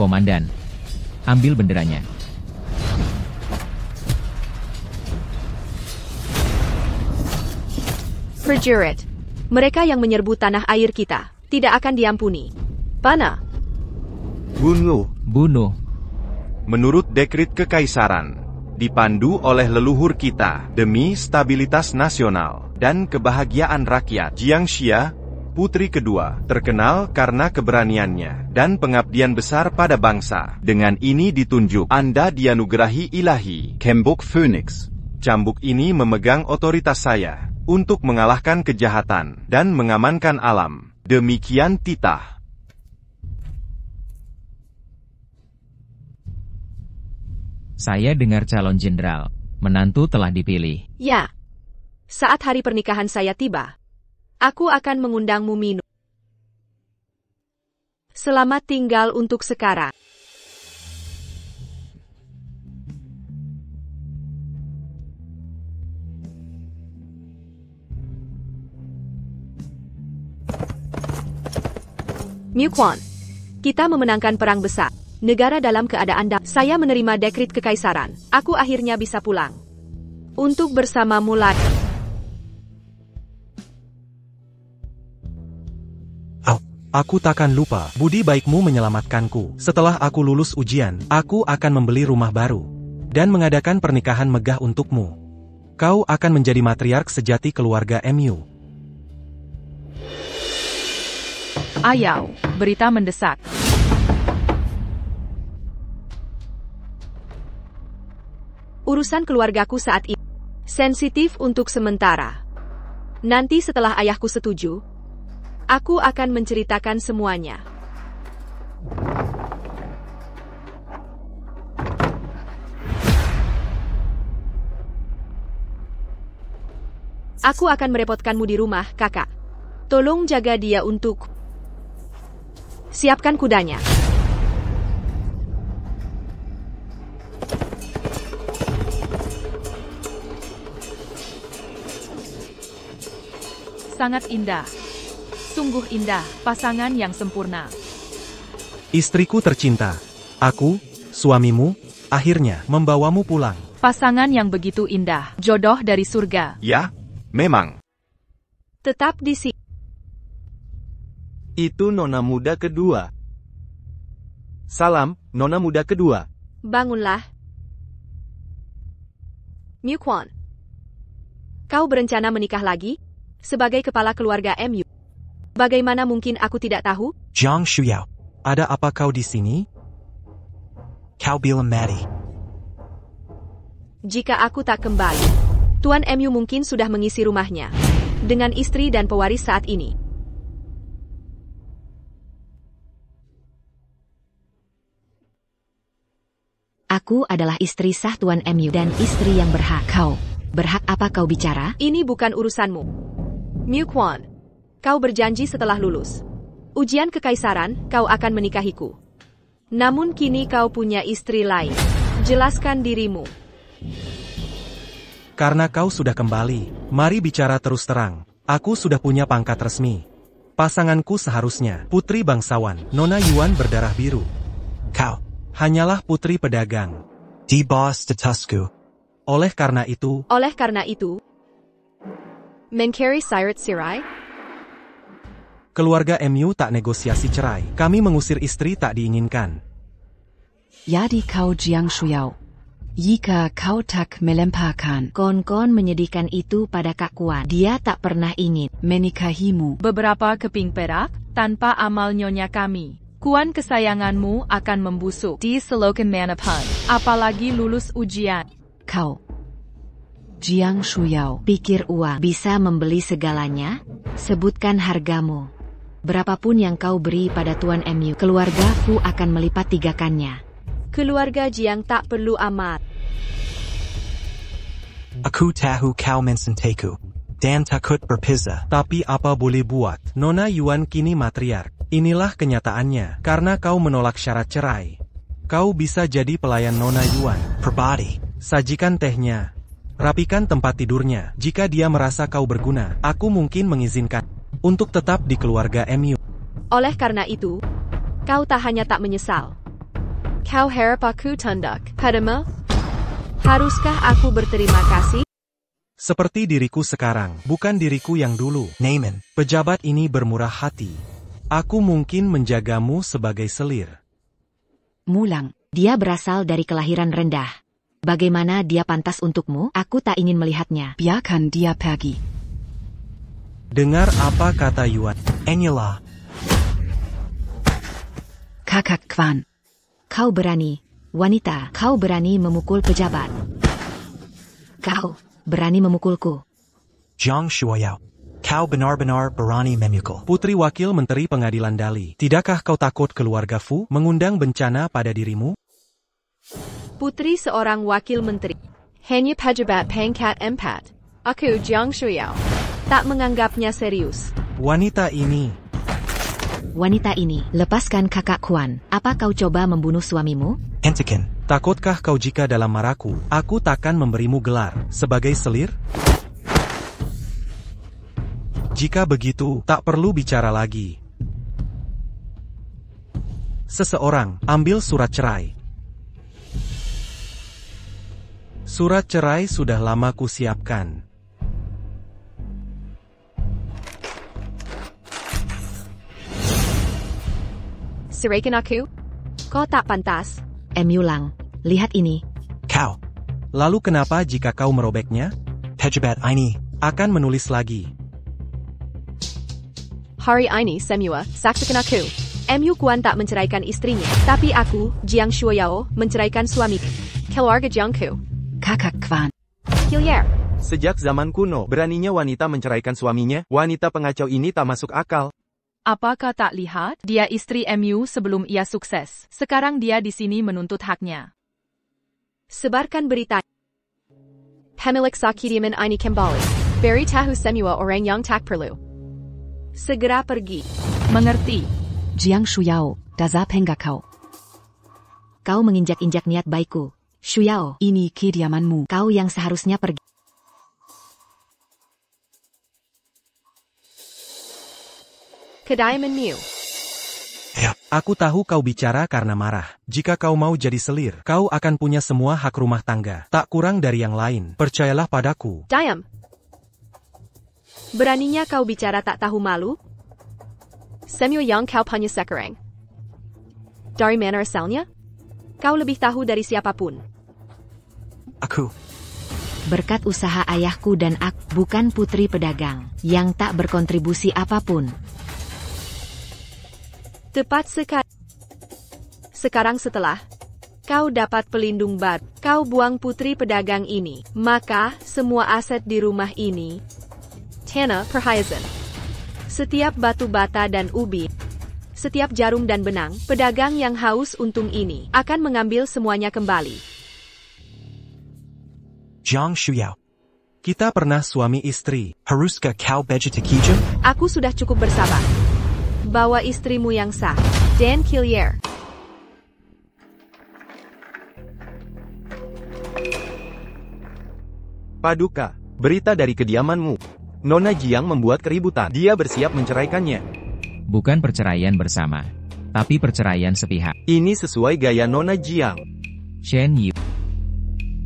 Komandan. Ambil benderanya. Prajurit, mereka yang menyerbu tanah air kita tidak akan diampuni. Panah. Bunuh. Menurut dekrit kekaisaran, dipandu oleh leluhur kita demi stabilitas nasional dan kebahagiaan rakyat. Jiang Xia, putri kedua, terkenal karena keberaniannya dan pengabdian besar pada bangsa. Dengan ini ditunjuk, Anda dianugerahi ilahi. Kembok Phoenix. Cambuk ini memegang otoritas saya untuk mengalahkan kejahatan dan mengamankan alam. Demikian titah. Saya dengar calon jenderal, menantu telah dipilih. Ya. Saat hari pernikahan saya tiba, aku akan mengundangmu minum. Selamat tinggal untuk sekarang. Miu Quan, kita memenangkan perang besar. Negara dalam keadaan saya menerima dekrit kekaisaran. Aku akhirnya bisa pulang. Untuk bersamamu lagi. Aku takkan lupa, budi baikmu menyelamatkanku. Setelah aku lulus ujian, aku akan membeli rumah baru. Dan mengadakan pernikahan megah untukmu. Kau akan menjadi matriark sejati keluarga MU. Ayau, berita mendesak. Urusan keluargaku saat ini sensitif untuk sementara. Nanti setelah ayahku setuju, aku akan menceritakan semuanya. Aku akan merepotkanmu di rumah, kakak. Tolong jaga dia untuk... Siapkan kudanya. Sangat indah. Sungguh indah, pasangan yang sempurna. Istriku tercinta, aku, suamimu, akhirnya membawamu pulang. Pasangan yang begitu indah, jodoh dari surga. Ya, memang. Tetap di sini. Itu nona muda kedua. Salam, nona muda kedua. Bangunlah. Miu Quan, kau berencana menikah lagi? Sebagai kepala keluarga MU. Bagaimana mungkin aku tidak tahu? Jiang Shuyao, ada apa kau di sini? Kau bilang mati. Jika aku tak kembali, Tuan MU mungkin sudah mengisi rumahnya dengan istri dan pewaris saat ini. Aku adalah istri sah Tuan MU dan istri yang berhak. Kau, berhak apa kau bicara? Ini bukan urusanmu. Miu Quan, kau berjanji setelah lulus ujian kekaisaran, kau akan menikahiku. Namun kini kau punya istri lain. Jelaskan dirimu. Karena kau sudah kembali, mari bicara terus terang. Aku sudah punya pangkat resmi. Pasanganku seharusnya putri bangsawan, Nona Yuan berdarah biru. Kau hanyalah putri pedagang. Di bawah statusku. Oleh karena itu, Mencari Sirat Sirai? keluarga MU tak negosiasi cerai. Kami mengusir istri tak diinginkan. Jadi kau Jiang Shuyao. Jika kau tak melemparkan kon-kon menyedihkan itu pada Kak Kuan, dia tak pernah ingin menikahimu. Beberapa keping perak, tanpa amal nyonya kami. Kuan kesayanganmu akan membusuk di Selokan Manapan, apalagi lulus ujian. Kau, Jiang Shuyao, pikir uang bisa membeli segalanya? Sebutkan hargamu. Berapapun yang kau beri pada Tuan MU, keluargaku akan melipat tigakannya. Keluarga Jiang tak perlu amat. Aku tahu kau mencintaku dan takut berpisah. Tapi apa boleh buat, Nona Yuan kini matriark. Inilah kenyataannya, karena kau menolak syarat cerai. Kau bisa jadi pelayan Nona Yuan. Pribadi, sajikan tehnya. Rapikan tempat tidurnya. Jika dia merasa kau berguna, aku mungkin mengizinkan untuk tetap di keluarga MU. Oleh karena itu, kau tak hanya tak menyesal, Kau harap aku tunduk padamu? Haruskah aku berterima kasih? Seperti diriku sekarang, bukan diriku yang dulu. Naaman, Pejabat ini bermurah hati. Aku mungkin menjagamu sebagai selir. Mulang, dia berasal dari kelahiran rendah. Bagaimana dia pantas untukmu? Aku tak ingin melihatnya. Biarkan dia pergi. Dengar apa kata Yuan. Enyola, Kakak Kwan. Kau berani, wanita, kau berani memukul pejabat. Kau berani memukulku. Jiang Shuoyao. Kau benar-benar berani memukul. Putri Wakil Menteri Pengadilan Dali, tidakkah kau takut keluarga Fu mengundang bencana pada dirimu? Putri seorang wakil menteri. Hanya pejabat pangkat 4. Aku Jiang Shuiyao. Tak menganggapnya serius. Wanita ini, Lepaskan kakak Kwan. Apa kau coba membunuh suamimu? Hentikan. takutkah kau jika dalam maraku, aku takkan memberimu gelar sebagai selir? Jika begitu, tak perlu bicara lagi. Seseorang, ambil surat cerai. Surat cerai sudah lama kusiapkan. Serahkan aku? Kau tak pantas. Mulang, lihat ini. Kau. Lalu kenapa jika kau merobeknya? Pejabat ini. Akan menulis lagi. Hari ini semua saksikan aku. Mu Kuan tak menceraikan istrinya, tapi aku, Jiang Shuoyao, menceraikan suamiku. Keluarga Jiangku. Kakak Kwan. Hillier. Sejak zaman kuno, beraninya wanita menceraikan suaminya. Wanita pengacau ini tak masuk akal. Apakah tak lihat? Dia istri Mu sebelum ia sukses. Sekarang dia di sini menuntut haknya. Sebarkan berita. Pemilik Sakitiaman ini kembali. Beri tahu semua orang yang tak perlu. Segera pergi. Mengerti? Jiang Shuiyao, dasar penggakau. Kau menginjak-injak niat baikku. Shuiyao, Ini kediamanmu. kau yang seharusnya pergi. Kediaman Mu. Ya. Aku tahu kau bicara karena marah. Jika kau mau jadi selir, kau akan punya semua hak rumah tangga. Tak kurang dari yang lain. Percayalah padaku. Diam. Beraninya kau bicara tak tahu malu? Semua yang kau punya sekarang. Dari mana asalnya? Kau lebih tahu dari siapapun. Aku. Berkat usaha ayahku dan aku, bukan putri pedagang, yang tak berkontribusi apapun. Tepat sekali. Sekarang setelah kau dapat pelindung baru, kau buang putri pedagang ini, maka semua aset di rumah ini, tanah, perhiasan, setiap batu bata dan ubi, setiap jarum dan benang, pedagang yang haus untung ini akan mengambil semuanya kembali. Jiang Shuiyao. Kita pernah suami istri. Haruskah kau begitu kejam? Aku sudah cukup bersabar. Bawa istrimu yang sah, Dan Hillier. Paduka, berita dari kediamanmu. Nona Jiang membuat keributan. Dia bersiap menceraikannya. Bukan perceraian bersama, tapi perceraian sepihak. Ini sesuai gaya Nona Jiang. Shen Yu.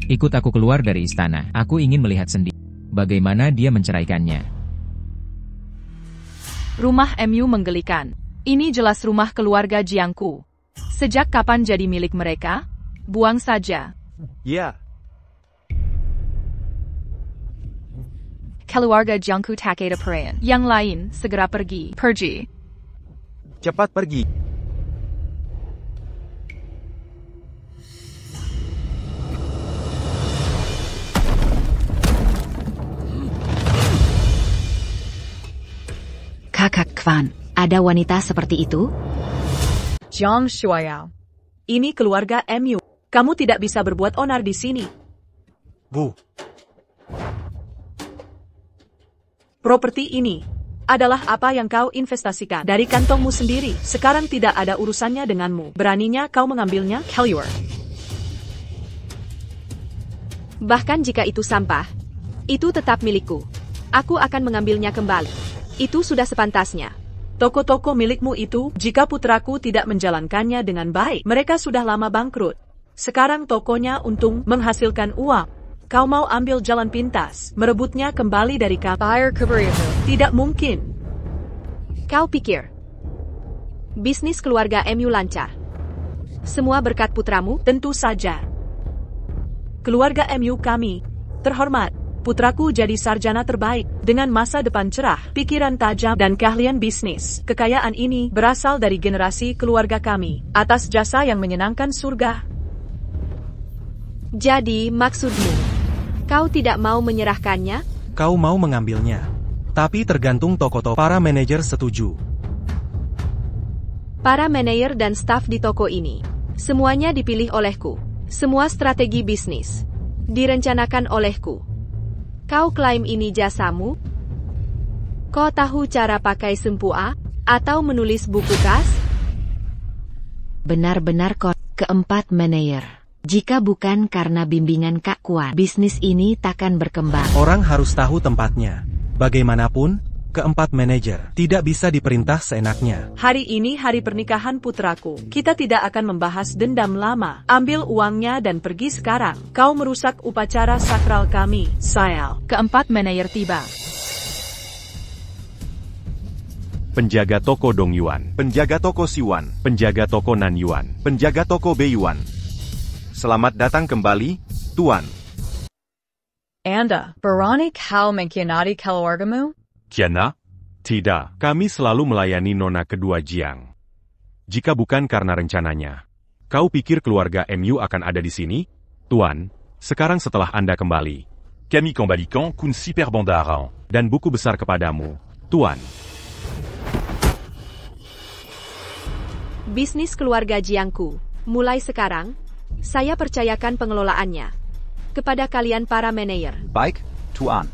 Ikut aku keluar dari istana. Aku ingin melihat sendiri bagaimana dia menceraikannya. Rumah Mu menggelikan. Ini jelas rumah keluarga Jiangku. Sejak kapan jadi milik mereka? Buang saja. Ya. Keluarga Jiangku tak ada perayaan. Yang lain, segera pergi. Pergi. Cepat pergi. Kakak Kwan. Ada wanita seperti itu? Jiang Shuiyao. Ini keluarga Mu. Kamu tidak bisa berbuat onar di sini. Bu. Properti ini adalah apa yang kau investasikan dari kantongmu sendiri. Sekarang tidak ada urusannya denganmu. Beraninya kau mengambilnya, Kellier. Bahkan jika itu sampah, itu tetap milikku. Aku akan mengambilnya kembali. Itu sudah sepantasnya. Toko-toko milikmu itu, jika putraku tidak menjalankannya dengan baik, mereka sudah lama bangkrut. Sekarang tokonya untung menghasilkan uang. Kau mau ambil jalan pintas, merebutnya kembali dari kami. Tidak mungkin. Kau pikir bisnis keluarga MU lancar? Semua berkat putramu? Tentu saja. Keluarga MU kami terhormat. Putraku jadi sarjana terbaik, dengan masa depan cerah, pikiran tajam, dan keahlian bisnis. Kekayaan ini berasal dari generasi keluarga kami, atas jasa yang menyenangkan surga. Jadi, maksudmu, kau tidak mau menyerahkannya? Kau mau mengambilnya. Tapi tergantung toko-toko. Para manajer setuju. Para manajer dan staf di toko ini, semuanya dipilih olehku. Semua strategi bisnis direncanakan olehku. Kau klaim ini jasamu? Kau tahu cara pakai sempua? Atau menulis buku kas? Benar-benar kau keempat manajer. Jika bukan karena bimbingan Kak Kwan, bisnis ini takkan berkembang. Orang harus tahu tempatnya. Bagaimanapun, keempat manajer tidak bisa diperintah seenaknya. Hari ini hari pernikahan putraku. Kita tidak akan membahas dendam lama. Ambil uangnya dan pergi sekarang. Kau merusak upacara sakral kami, Sayal. Keempat manajer tiba. Penjaga toko Dong Yuan, penjaga toko Siwan, penjaga toko Nan Yuan, penjaga toko Bei Yuan. Selamat datang kembali, Tuan. Anda, berani kau mengkhianati keluargamu? Kiana? Tidak, kami selalu melayani nona kedua Jiang. Jika bukan karena rencananya. Kau pikir keluarga MU akan ada di sini? Tuan, sekarang setelah Anda kembali. Kami kembalikan kun super bandaran. Dan buku besar kepadamu, Tuan. Bisnis keluarga Jiangku, mulai sekarang, saya percayakan pengelolaannya kepada kalian para manajer. Baik, Tuan.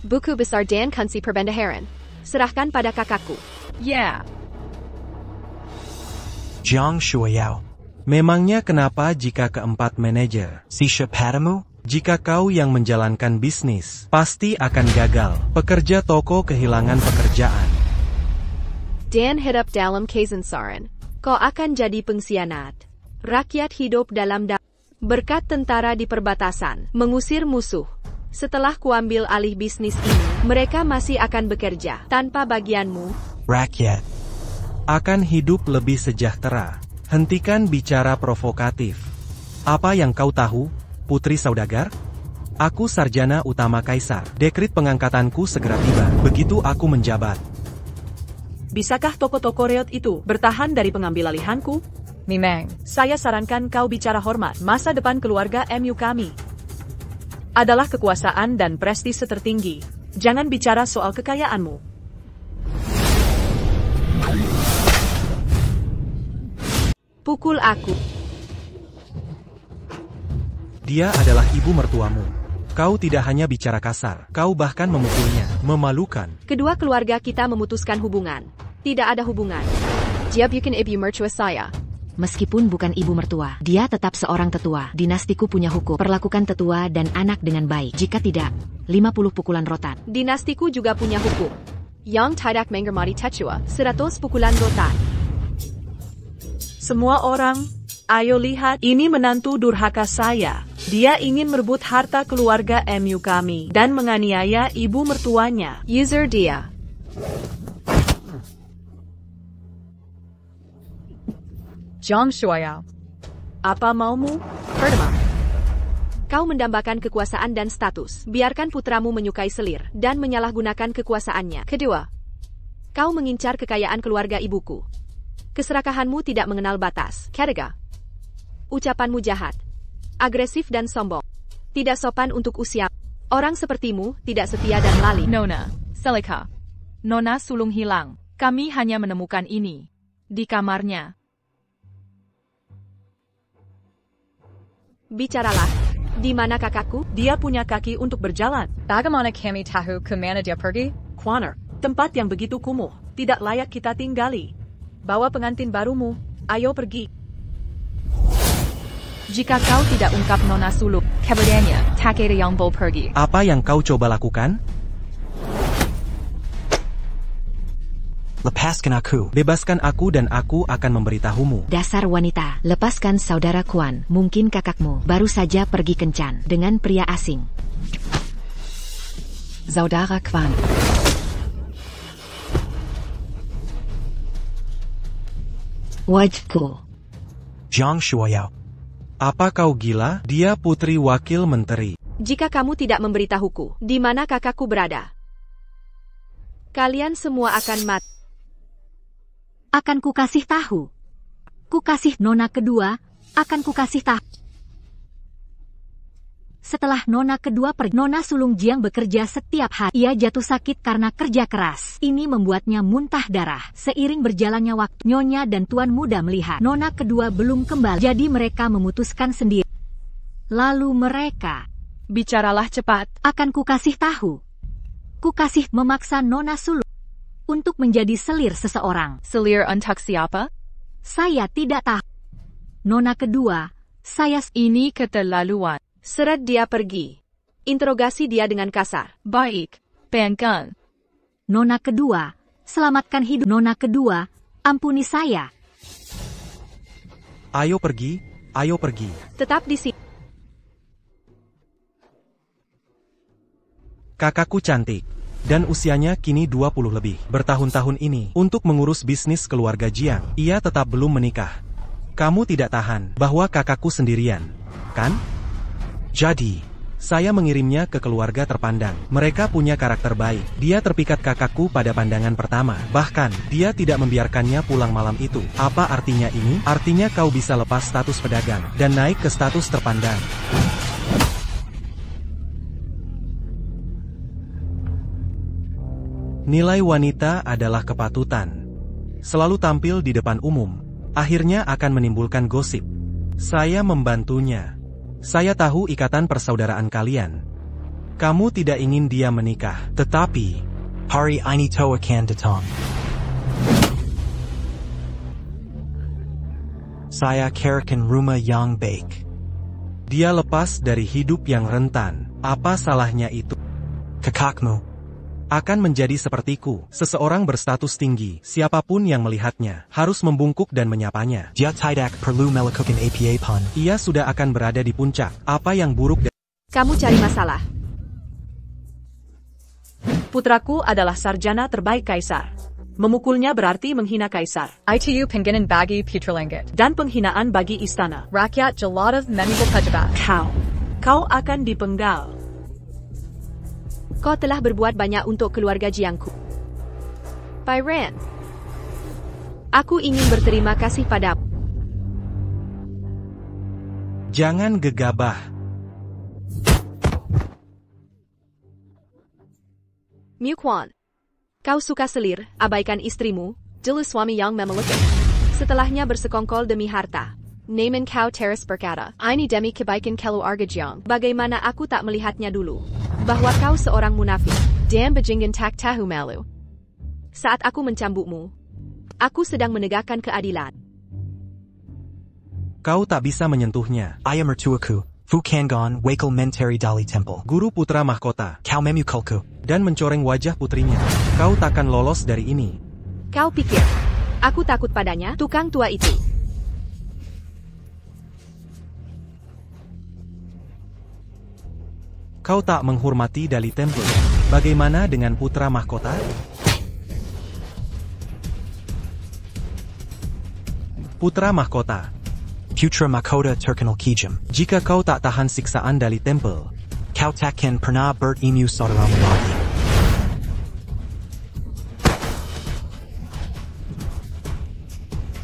Buku besar dan kunci perbendaharaan, serahkan pada kakakku. Yeah. Jiang Shuyao. Memangnya kenapa jika keempat manajer? Sisha padamu? Jika kau yang menjalankan bisnis, pasti akan gagal. Pekerja toko kehilangan pekerjaan. Dan hidup dalam kesensaran. Kau akan jadi pengkhianat. Rakyat hidup dalam berkat tentara di perbatasan, mengusir musuh. Setelah kuambil alih bisnis ini, mereka masih akan bekerja tanpa bagianmu. Rakyat akan hidup lebih sejahtera. Hentikan bicara provokatif. Apa yang kau tahu, putri saudagar? Aku sarjana utama kaisar. Dekrit pengangkatanku segera tiba. Begitu aku menjabat. Bisakah toko-toko reot itu bertahan dari pengambil alihanku? Memang. Saya sarankan kau bicara hormat. Masa depan keluarga MU kami adalah kekuasaan dan prestise tertinggi. Jangan bicara soal kekayaanmu. Pukul aku. Dia adalah ibu mertuamu. Kau tidak hanya bicara kasar, kau bahkan memukulnya. Memalukan. Kedua keluarga kita memutuskan hubungan. Tidak ada hubungan. Dia bukan ibu mertua saya. Meskipun bukan ibu mertua, dia tetap seorang tetua. Dinastiku punya hukum. Perlakukan tetua dan anak dengan baik. Jika tidak, 50 pukulan rotan. Dinastiku juga punya hukum. Yang tidak menghormati tetua, 100 pukulan rotan. Semua orang, ayo lihat, ini menantu durhaka saya. Dia ingin merebut harta keluarga MU kami dan menganiaya ibu mertuanya. User dia. Jiang Shuyao. Apa maumu? Pertama, kau mendambakan kekuasaan dan status. Biarkan putramu menyukai selir dan menyalahgunakan kekuasaannya. Kedua, kau mengincar kekayaan keluarga ibuku. Keserakahanmu tidak mengenal batas. Ketiga, ucapanmu jahat, agresif dan sombong. Tidak sopan untuk usia. Orang sepertimu tidak setia dan lali. Nona, Selika. Nona sulung hilang. Kami hanya menemukan ini di kamarnya. Bicaralah. Di mana kakakku? Dia punya kaki untuk berjalan. Bagaimana kami tahu kemana dia pergi? Quaner, tempat yang begitu kumuh, tidak layak kita tinggali. Bawa pengantin barumu, ayo pergi. Jika kau tidak ungkap Nona sulung, keberaniannya, Takeda yang pergi. Apa yang kau coba lakukan? Lepaskan aku. Bebaskan aku dan aku akan memberitahumu. Dasar wanita, lepaskan saudara Quan. Mungkin kakakmu baru saja pergi kencan dengan pria asing. Saudara Quan. Wajibku. Jiang Shuayao. Apa kau gila? Dia putri wakil menteri. Jika kamu tidak memberitahuku, di mana kakakku berada, kalian semua akan mati. Akan kukasih tahu. Kukasih nona kedua, akan kukasih tahu. Setelah nona kedua pergi, nona sulung Jiang bekerja setiap hari. Ia jatuh sakit karena kerja keras. Ini membuatnya muntah darah. Seiring berjalannya waktu, nyonya dan tuan muda melihat nona kedua belum kembali. Jadi mereka memutuskan sendiri. Lalu mereka, Bicaralah cepat. akan kukasih tahu. Kukasih memaksa nona sulung untuk menjadi selir seseorang. Selir untuk siapa? Saya tidak tahu. Nona kedua, saya Ini keterlaluan. Seret dia pergi. Interogasi dia dengan kasar. Baik, Bangkan. nona kedua, selamatkan hidup nona kedua, ampuni saya. Ayo pergi, ayo pergi. Tetap di sini. Kakakku cantik. Dan usianya kini 20 lebih. Bertahun-tahun ini, untuk mengurus bisnis keluarga Jiang, ia tetap belum menikah. Kamu tidak tahan bahwa kakakku sendirian, kan? Jadi, saya mengirimnya ke keluarga terpandang. Mereka punya karakter baik. Dia terpikat kakakku pada pandangan pertama. Bahkan, dia tidak membiarkannya pulang malam itu. Apa artinya ini? Artinya kau bisa lepas status pedagang, dan naik ke status terpandang. Nilai wanita adalah kepatutan. Selalu tampil di depan umum, akhirnya akan menimbulkan gosip. Saya membantunya. Saya tahu ikatan persaudaraan kalian. Kamu tidak ingin dia menikah, tetapi... Hari ini toa kan datang. Saya carikan rumah yang baik. Dia lepas dari hidup yang rentan. Apa salahnya itu? Kakakmu akan menjadi sepertiku, seseorang berstatus tinggi. Siapapun yang melihatnya harus membungkuk dan menyapanya. Dia tidak perlu melakukan apa pun. Ia sudah akan berada di puncak. Apa yang buruk Kamu cari masalah. Putraku adalah sarjana terbaik kaisar. Memukulnya berarti menghina kaisar. ITU penghinaan bagi Putralingit. Dan penghinaan bagi istana. Rakyat jelata memikul pejabat. Kau akan dipenggal. Kau telah berbuat banyak untuk keluarga Jiangku. Pai Ren, aku ingin berterima kasih padamu. Jangan gegabah. Miu Quan, kau suka selir, abaikan istrimu, jelas suami yang memelukkan. Setelahnya bersekongkol demi harta. Naaman kau teras berkata, ini demi kebaikan keluarga Jiang. Bagaimana aku tak melihatnya dulu? Bahwa kau seorang munafik, dan bajingan tak tahu malu. Saat aku mencambukmu, aku sedang menegakkan keadilan. Kau tak bisa menyentuhnya. Ayah mertuaku, Fu Kangon, wakil menteri Dali Temple. Guru putra mahkota. Kau memukulku. Dan mencoreng wajah putrinya. Kau takkan lolos dari ini. Kau pikir, aku takut padanya, tukang tua itu. Kau tak menghormati Dali Temple. Bagaimana dengan putra mahkota? Putra mahkota. Putra mahkota terkenal kejam. Jika kau tak tahan siksaan Dali Temple, kau takkan pernah bertemu saudaramu lagi.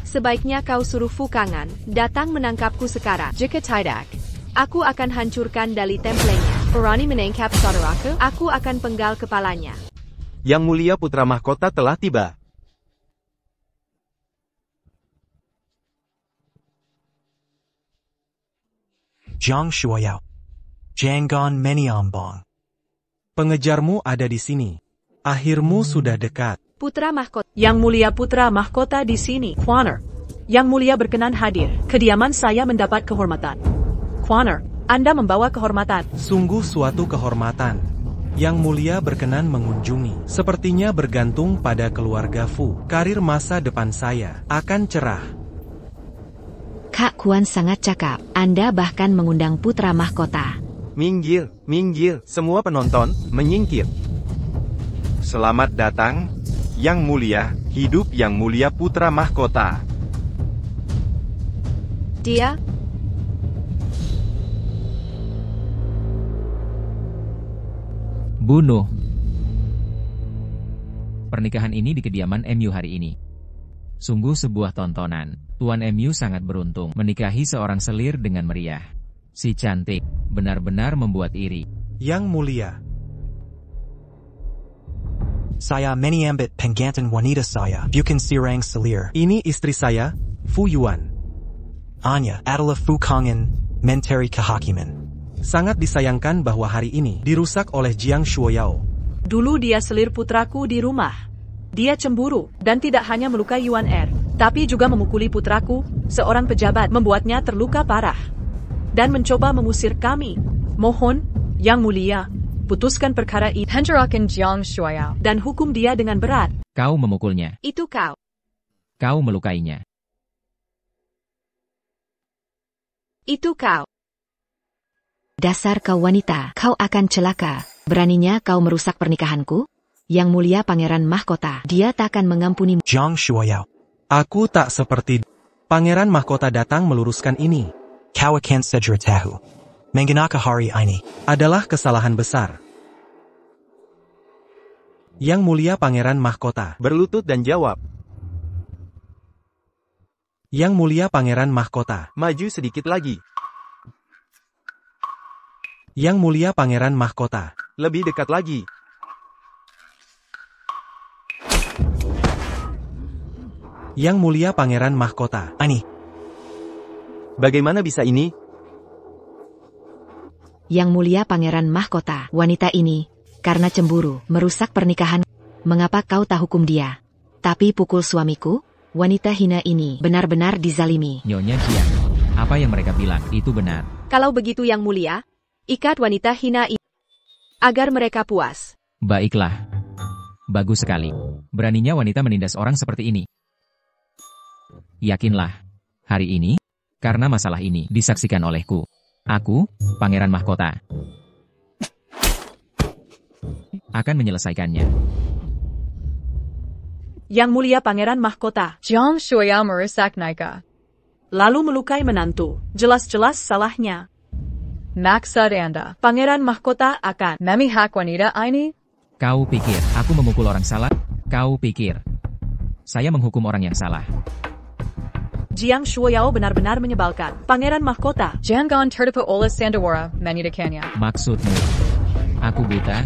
Sebaiknya kau suruh Fu Kangan datang menangkapku sekarang. Jika tidak, aku akan hancurkan Dali Templenya. Berani menangkap saudaraku, aku akan penggal kepalanya. Yang mulia putra mahkota telah tiba. Jiang Shuayao. Jangan meniombong. Pengejarmu ada di sini. Akhirmu sudah dekat. Putra mahkota. Yang mulia putra mahkota di sini. Quaner. Yang mulia berkenan hadir. Kediaman saya mendapat kehormatan. Quaner, Anda membawa kehormatan. Sungguh suatu kehormatan. Yang Mulia berkenan mengunjungi. Sepertinya bergantung pada keluarga Fu. Karir masa depan saya akan cerah. Kak Kuan sangat cakap. Anda bahkan mengundang putra mahkota. Minggir, minggir, semua penonton, menyingkir. Selamat datang, Yang Mulia, hidup Yang Mulia putra mahkota. Dia Bunuh. Pernikahan ini di kediaman MU hari ini. Sungguh sebuah tontonan. Tuan MU sangat beruntung menikahi seorang selir dengan meriah. Si cantik, benar-benar membuat iri. Yang Mulia. Saya menyambut penggantian wanita saya, bukan Sirang Selir. Ini istri saya, Fu Yuan. Anya adalah Fu Kangen, Menteri Kehakiman. Sangat disayangkan bahwa hari ini dirusak oleh Jiang Shuoyao. Dulu dia selir putraku di rumah. Dia cemburu, dan tidak hanya melukai Yuan Er, tapi juga memukuli putraku, seorang pejabat, membuatnya terluka parah. Dan mencoba mengusir kami. Mohon, Yang Mulia, putuskan perkara ini. Penjarakan Jiang Shuoyao. Dan hukum dia dengan berat. Kau memukulnya. itu kau. Kau melukainya. Itu kau. Dasar kau wanita, kau akan celaka. Beraninya kau merusak pernikahanku? Yang Mulia Pangeran Mahkota, dia takkan mengampuni. Jiang Shuoyao. Aku tak seperti... Pangeran Mahkota datang meluruskan ini. Kau akan segera tahu. Menggunakan hari ini Adalah kesalahan besar. Yang Mulia Pangeran Mahkota. Berlutut dan jawab. Yang Mulia Pangeran Mahkota. Maju sedikit lagi. Yang Mulia Pangeran Mahkota. Lebih dekat lagi. Yang Mulia Pangeran Mahkota. ini. Bagaimana bisa ini? Yang Mulia Pangeran Mahkota, wanita ini, karena cemburu, merusak pernikahan. Mengapa kau tak hukum dia? Tapi pukul suamiku? Wanita hina ini benar-benar dizalimi. Nyonya Jiang. Apa yang mereka bilang, itu benar. Kalau begitu Yang Mulia, ikat wanita hina ini. Agar mereka puas. Baiklah. Bagus sekali. Beraninya wanita menindas orang seperti ini. Yakinlah. Hari ini, karena masalah ini disaksikan olehku. Aku, Pangeran Mahkota, akan menyelesaikannya. Yang Mulia Pangeran Mahkota. Jiang Shuoyao merusak Naika. Lalu melukai menantu. Jelas-jelas salahnya. Maksud Anda. Pangeran Mahkota akan Memihak wanita ini? Kau pikir aku memukul orang salah? Kau pikir saya menghukum orang yang salah? Jiang Shuoyao benar-benar menyebalkan. Pangeran Mahkota. Jangan tertipu oleh Sandawara, menyedihkannya. Maksudmu, aku buta?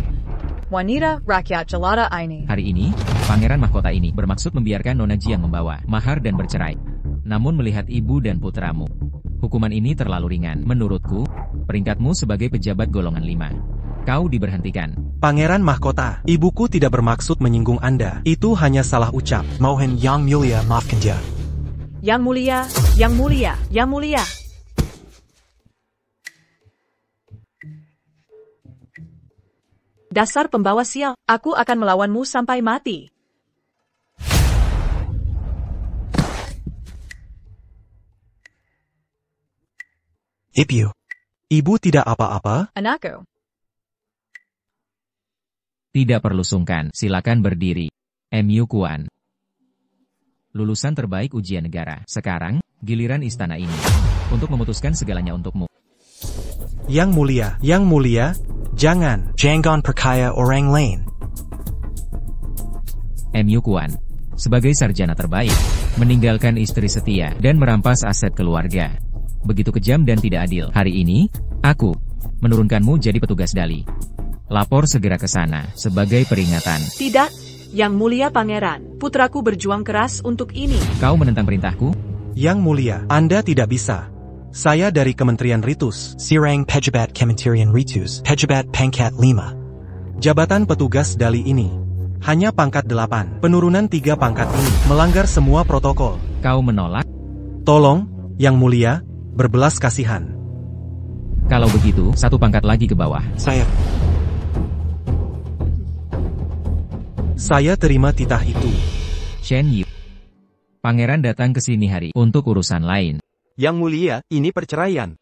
Wanita rakyat jelata ini. Hari ini, Pangeran Mahkota ini bermaksud membiarkan Nona Jiang membawa mahar dan bercerai. Namun melihat ibu dan putramu, hukuman ini terlalu ringan. Menurutku, peringkatmu sebagai pejabat golongan 5. Kau diberhentikan. Pangeran Mahkota, ibuku tidak bermaksud menyinggung Anda. Itu hanya salah ucap. Mohon Yang Mulia maafkan dia. Yang Mulia, Yang Mulia, Yang Mulia. Dasar pembawa sial, aku akan melawanmu sampai mati. Ibu tidak apa-apa? Anakku. Tidak perlu sungkan, silakan berdiri. MU Kuan. Lulusan terbaik ujian negara. Sekarang, giliran istana ini. Untuk memutuskan segalanya untukmu. Yang Mulia, jangan. Jangan percaya orang lain. MU Kuan. Sebagai sarjana terbaik, meninggalkan istri setia dan merampas aset keluarga. Begitu kejam dan tidak adil. Hari ini, aku menurunkanmu jadi petugas Dali. Lapor segera ke sana sebagai peringatan. Tidak. Yang Mulia Pangeran, putraku berjuang keras untuk ini. Kau menentang perintahku? Yang Mulia, Anda tidak bisa. Saya dari Kementerian Ritus. Sirang Pejabat Kementerian Ritus, Pejabat Pangkat 5. Jabatan petugas Dali ini hanya pangkat 8. Penurunan 3 pangkat ini melanggar semua protokol. Kau menolak? Tolong, Yang Mulia, berbelas kasihan. Kalau begitu, 1 pangkat lagi ke bawah. Saya Saya terima titah itu. Chen Yu. Pangeran datang ke sini hari untuk urusan lain. Yang mulia, ini perceraian.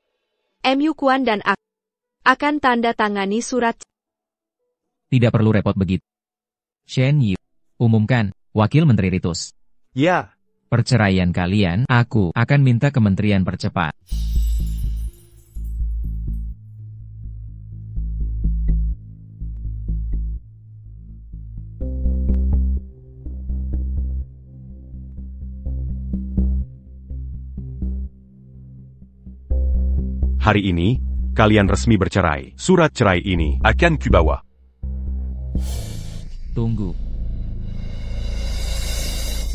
MU Kuan dan aku akan tanda tangani surat. Tidak perlu repot begitu. Chen Yu. Umumkan, Wakil Menteri Ritus. Ya. Perceraian kalian, aku akan minta Kementerian Percepat. Hari ini, kalian resmi bercerai. Surat cerai ini akan kubawa. Tunggu.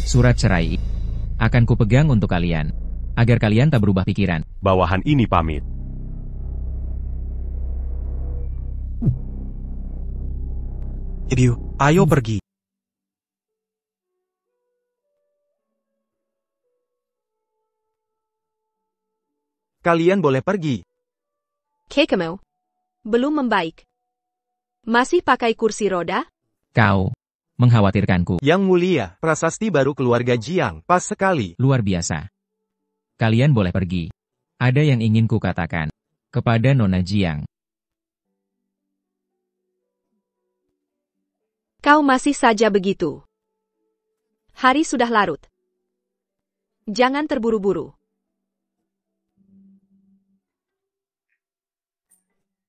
Surat cerai akan kupegang untuk kalian, agar kalian tak berubah pikiran. Bawahan ini pamit. Ibu, ayo pergi. Kalian boleh pergi. Kekemeu. Belum membaik. Masih pakai kursi roda? Kau mengkhawatirkanku. Yang mulia, prasasti baru keluarga Jiang, pas sekali. Luar biasa. Kalian boleh pergi. Ada yang ingin kukatakan kepada Nona Jiang. Kau masih saja begitu. Hari sudah larut. Jangan terburu-buru.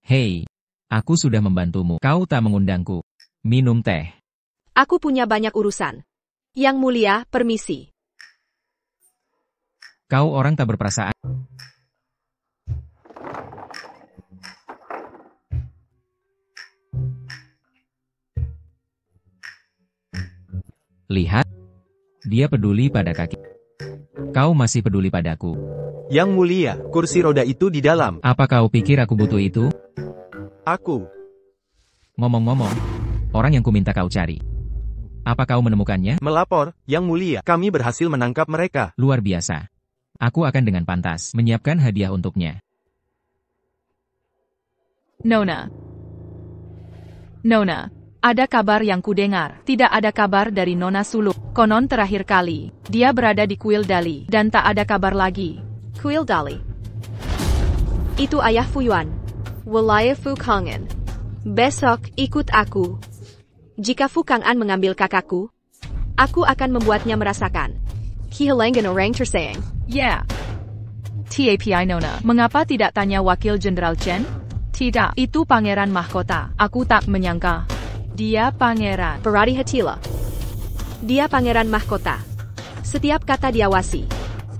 Hei, aku sudah membantumu. Kau tak mengundangku. Minum teh. Aku punya banyak urusan. Yang mulia, permisi. Kau orang tak berperasaan. Lihat. Dia peduli pada kaki. Kau masih peduli padaku. Yang mulia, kursi roda itu di dalam. Apa kau pikir aku butuh itu? Aku. Ngomong-ngomong, orang yang kuminta kau cari. Apa kau menemukannya? Melapor, Yang mulia, kami berhasil menangkap mereka. Luar biasa. Aku akan dengan pantas menyiapkan hadiah untuknya. Nona. Nona, ada kabar yang kudengar. Tidak ada kabar dari Nona Suluk. Konon terakhir kali, dia berada di kuil Dali, dan tak ada kabar lagi. Kuil Dali. Itu ayah Fuyuan. Wilayah Fukangan. Besok, ikut aku. Jika Fukangan mengambil kakakku, aku akan membuatnya merasakan. Kehilangan orang tersayang. Yeah. TAPI Nona, mengapa tidak tanya Wakil Jenderal Chen? Tidak, itu pangeran mahkota. Aku tak menyangka. Dia pangeran. Berhati hatilah. Dia pangeran mahkota. Setiap kata diawasi.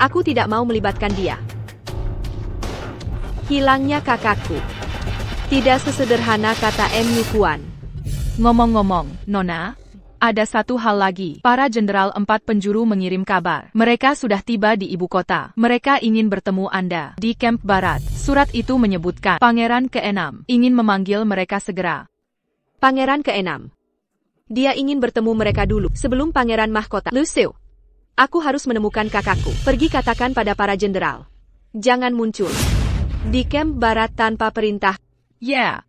Aku tidak mau melibatkan dia. Hilangnya kakakku. Tidak sesederhana kata MU Kuan. Ngomong-ngomong, Nona, ada satu hal lagi. Para jenderal 4 penjuru mengirim kabar. Mereka sudah tiba di ibu kota. Mereka ingin bertemu Anda di Camp Barat. Surat itu menyebutkan Pangeran ke-6 ingin memanggil mereka segera. Pangeran ke-6. Dia ingin bertemu mereka dulu sebelum pangeran mahkota. Lucio, aku harus menemukan kakakku. Pergi katakan pada para jenderal. Jangan muncul di Camp Barat tanpa perintah. Yeah.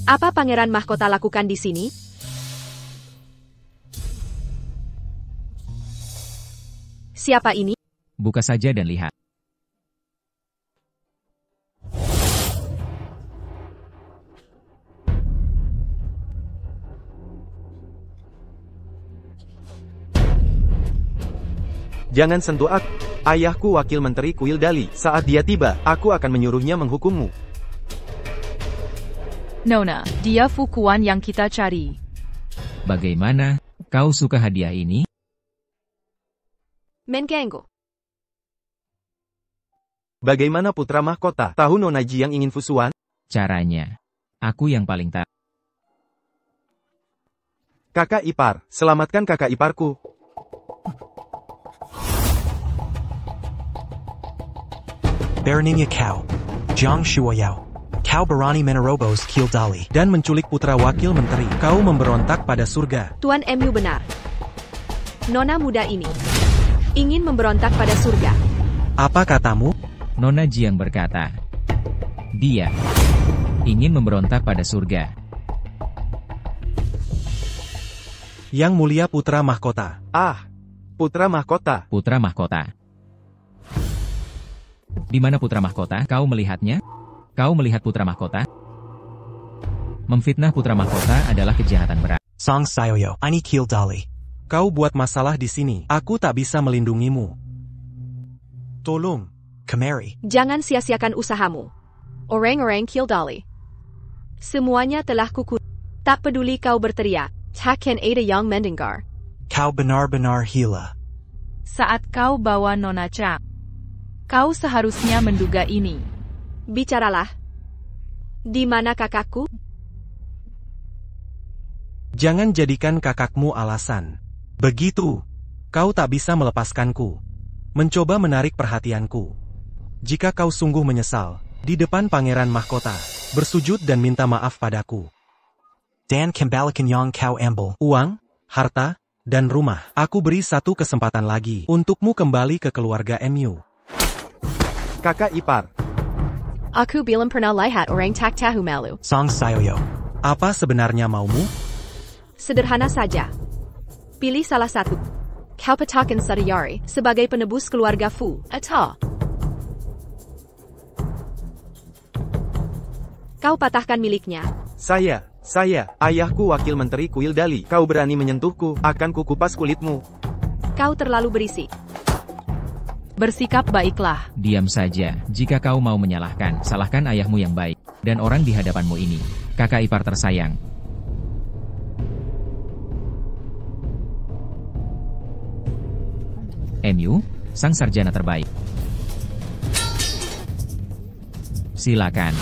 Apa pangeran mahkota lakukan di sini? Siapa ini? Buka saja dan lihat. Jangan sentuh aku. Ayahku wakil menteri kuil Dali. Saat dia tiba, aku akan menyuruhnya menghukummu. Nona, dia Fukuan yang kita cari. Bagaimana? Kau suka hadiah ini? Menkengo. Bagaimana putra mahkota? Tahu Nona Jiang ingin Fusuan? Caranya. Aku yang paling tak. Kakak ipar, selamatkan kakak iparku. Berninya Kau. Jiang Shuoyao. Kau berani menerobos Kildali. Dan menculik putra wakil menteri. Kau memberontak pada surga. Tuan MU benar. Nona muda ini ingin memberontak pada surga. Apa katamu? Nona Jiang berkata. Dia ingin memberontak pada surga. Yang mulia putra mahkota. Ah, putra mahkota. Putra mahkota. Di mana putra mahkota? Kau melihatnya? Kau melihat putra mahkota? Memfitnah putra mahkota adalah kejahatan berat. Song Sayoyo, ini Kildali. Kau buat masalah di sini. Aku tak bisa melindungimu. Tolong. Kemari. Jangan sia-siakan usahamu. Orang-orang Kildali. Semuanya telah kuku. Tak peduli kau berteriak. Takkan ada yang mendengar. Kau benar-benar gila. Saat kau bawa Nona Chang, kau seharusnya menduga ini. Bicaralah. Di mana kakakku? Jangan jadikan kakakmu alasan. Begitu. Kau tak bisa melepaskanku. Mencoba menarik perhatianku. Jika kau sungguh menyesal, di depan pangeran mahkota, bersujud dan minta maaf padaku. Dan kembalikan yang kau ambil. Uang, harta, dan rumah. Aku beri satu kesempatan lagi untukmu kembali ke keluarga MU. Kakak ipar. Aku belum pernah lihat orang tak tahu malu. Song Sayoyo. Apa sebenarnya maumu? Sederhana saja. Pilih salah satu. Kau patahkan Sadayari sebagai penebus keluarga Fu, atau kau patahkan miliknya. Saya, ayahku wakil menteri kuil Dali. Kau berani menyentuhku, akan kukupas kulitmu. Kau terlalu berisik. Bersikap baiklah. Diam saja. Jika kau mau menyalahkan, salahkan ayahmu yang baik. Dan orang di hadapanmu ini. Kakak ipar tersayang. MU, sang sarjana terbaik. Silakan.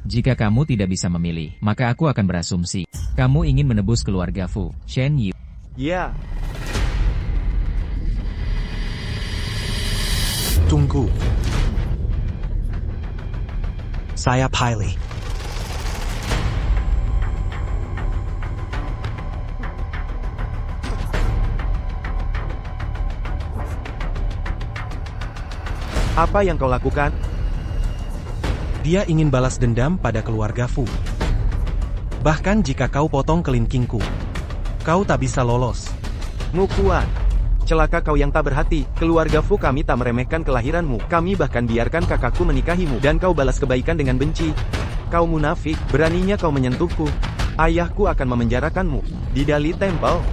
Jika kamu tidak bisa memilih, maka aku akan berasumsi. Kamu ingin menebus keluarga Fu, Shen Yu. Ya. Tunggu. Saya pilih. Apa yang kau lakukan? Dia ingin balas dendam pada keluarga Fu. Bahkan jika kau potong kelingkingku, kau tak bisa lolos. Mukuan. Celaka kau yang tak berhati. Keluarga Fu kami tak meremehkan kelahiranmu. Kami bahkan biarkan kakakku menikahimu. Dan kau balas kebaikan dengan benci. Kau munafik. Beraninya kau menyentuhku. Ayahku akan memenjarakanmu. Di Dali Temple.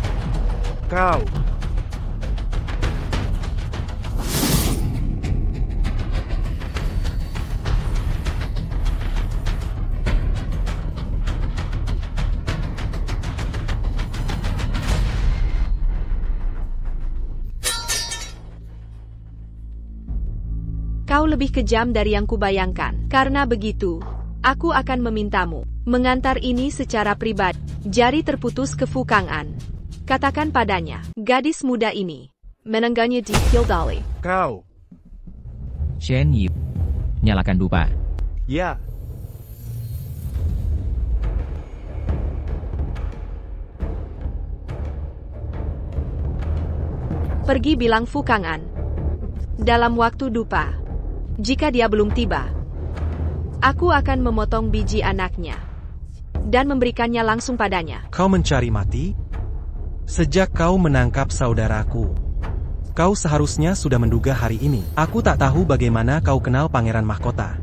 Kau. Kau lebih kejam dari yang kubayangkan. Karena begitu, aku akan memintamu mengantar ini secara pribadi. Jari terputus ke Fu Kang'an. Katakan padanya, gadis muda ini menengganya di Kildali. Kau. Shen Yu. Nyalakan dupa. Ya. Pergi bilang Fu Kang'an. Dalam waktu dupa. Jika dia belum tiba, aku akan memotong biji anaknya dan memberikannya langsung padanya. Kau mencari mati? Sejak kau menangkap saudaraku, kau seharusnya sudah menduga hari ini. Aku tak tahu bagaimana kau kenal Pangeran Mahkota.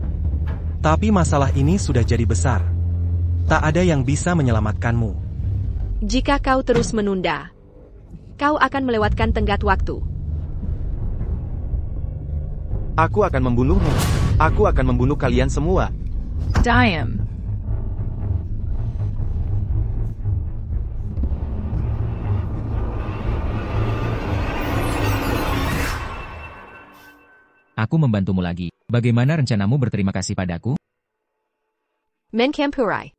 Tapi masalah ini sudah jadi besar. Tak ada yang bisa menyelamatkanmu. Jika kau terus menunda, kau akan melewatkan tenggat waktu. Aku akan membunuhmu. Aku akan membunuh kalian semua. Diam. Aku membantumu lagi. Bagaimana rencanamu berterima kasih padaku? Mencampurai.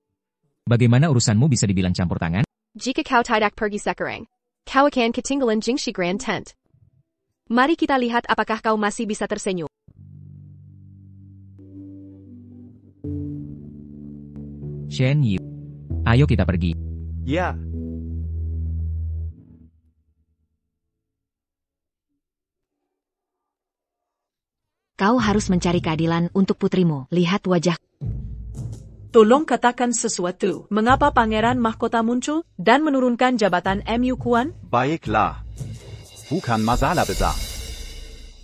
Bagaimana urusanmu bisa dibilang campur tangan? Jika kau tidak pergi sekarang, kau akan ketinggalan Jingxi Grand Tent. Mari kita lihat apakah kau masih bisa tersenyum. Shen Yu. Ayo kita pergi. Ya. Kau harus mencari keadilan untuk putrimu. Lihat wajah. Tolong katakan sesuatu. Mengapa Pangeran Mahkota muncul dan menurunkan jabatan MU Quan? Baiklah. Bukan masalah besar.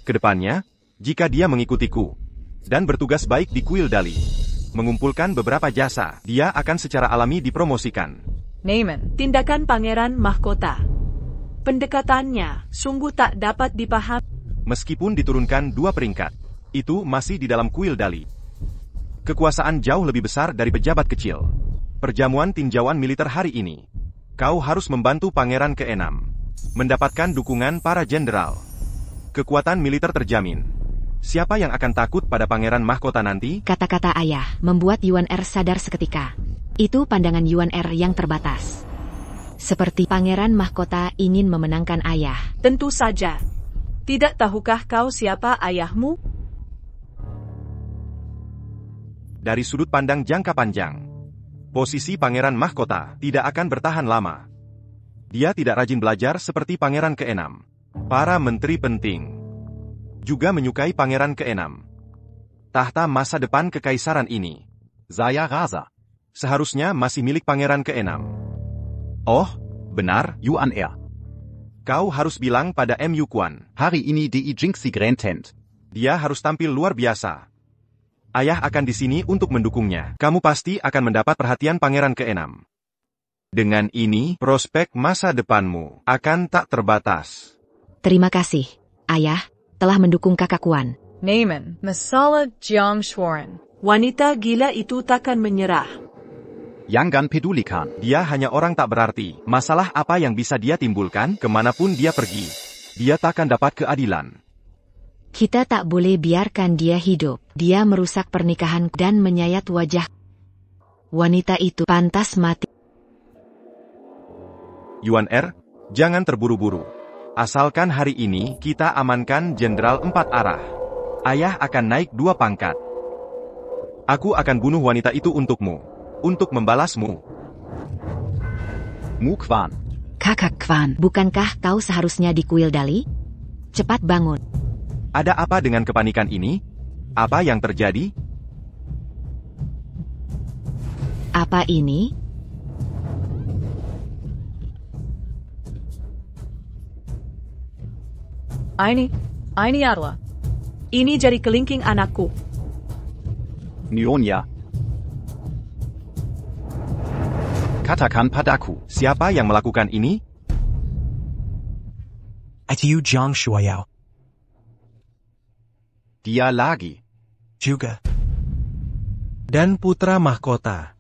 Kedepannya, jika dia mengikutiku dan bertugas baik di kuil Dali, mengumpulkan beberapa jasa, dia akan secara alami dipromosikan. Naaman. Tindakan Pangeran Mahkota. Pendekatannya sungguh tak dapat dipahami. Meskipun diturunkan 2 peringkat, itu masih di dalam kuil Dali. Kekuasaan jauh lebih besar dari pejabat kecil. Perjamuan tinjauan militer hari ini. Kau harus membantu Pangeran ke-6. Mendapatkan dukungan para jenderal. Kekuatan militer terjamin. Siapa yang akan takut pada Pangeran Mahkota nanti? Kata-kata ayah membuat Yuan Er sadar seketika. Itu pandangan Yuan Er yang terbatas. Seperti Pangeran Mahkota ingin memenangkan ayah. Tentu saja. Tidak tahukah kau siapa ayahmu? Dari sudut pandang jangka panjang, posisi Pangeran Mahkota tidak akan bertahan lama. Dia tidak rajin belajar seperti Pangeran ke-6. Para menteri penting juga menyukai Pangeran ke-6. Tahta masa depan kekaisaran ini, Saya rasa. seharusnya masih milik Pangeran ke-6. Oh, benar? Yuan Er. Kau harus bilang pada MU Quan. Hari ini di Jingxi Grand Tent. Dia harus tampil luar biasa. Ayah akan di sini untuk mendukungnya. Kamu pasti akan mendapat perhatian Pangeran ke-6. Dengan ini, prospek masa depanmu akan tak terbatas. Terima kasih, ayah, telah mendukung kakak Quan. Naaman. Masalah Jiang Shuaren. Wanita gila itu takkan menyerah. Jangan pedulikan. Dia hanya orang tak berarti. Masalah apa yang bisa dia timbulkan, kemanapun dia pergi. Dia takkan dapat keadilan. Kita tak boleh biarkan dia hidup. Dia merusak pernikahan dan menyayat wajah. Wanita itu pantas mati. Yuan Er, jangan terburu-buru. Asalkan hari ini kita amankan Jenderal 4 arah. Ayah akan naik 2 pangkat. Aku akan bunuh wanita itu untukmu. Untuk membalasmu. Mu Quan. Kakak Quan, bukankah kau seharusnya di kuil Dali? Cepat bangun. Ada apa dengan kepanikan ini? Apa yang terjadi? Apa ini? Ini adalah. Ini jari kelingking anakku. Nyonya. Katakan padaku. Siapa yang melakukan ini? Itu Jiang Shuayao. Dia lagi. Juga. Dan putra mahkota.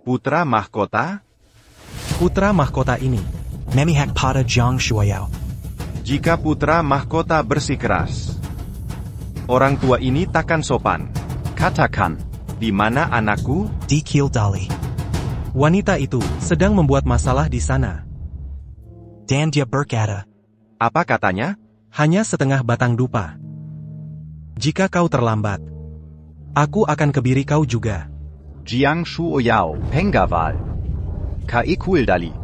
Putra mahkota? Putra mahkota ini. Memihak pada Jiang Shuayao. Jika putra mahkota bersikeras, orang tua ini takkan sopan. Katakan. Di mana anakku? Di kuil Dali. Wanita itu sedang membuat masalah di sana. Dan dia berkata. Apa katanya? Hanya setengah batang dupa. Jika kau terlambat, aku akan kebiri kau juga. Jiang Shuoyao, Pengawal. Ki Kuil Dali.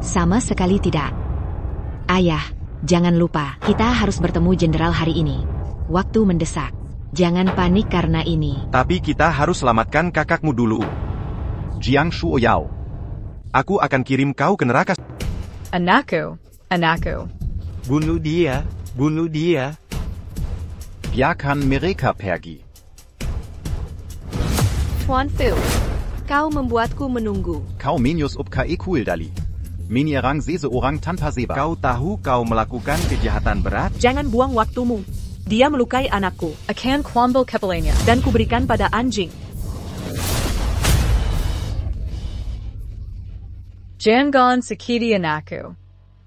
Sama sekali tidak. Ayah, jangan lupa, kita harus bertemu jenderal hari ini. Waktu mendesak. Jangan panik karena ini. Tapi kita harus selamatkan kakakmu dulu. Jiang Shuoyao. Aku akan kirim kau ke neraka. Anakku. Bunuh dia. Bunuh dia. Biarkan mereka pergi. Tuan Fu, kau membuatku menunggu. Kau menius up Ki Kuil Dali. Menyerang seseorang tanpa sebab. Kau tahu kau melakukan kejahatan berat? Jangan buang waktumu. Dia melukai anakku. Akan kuambil kepalanya. Dan kuberikan pada anjing. Jangan sakiti anakku.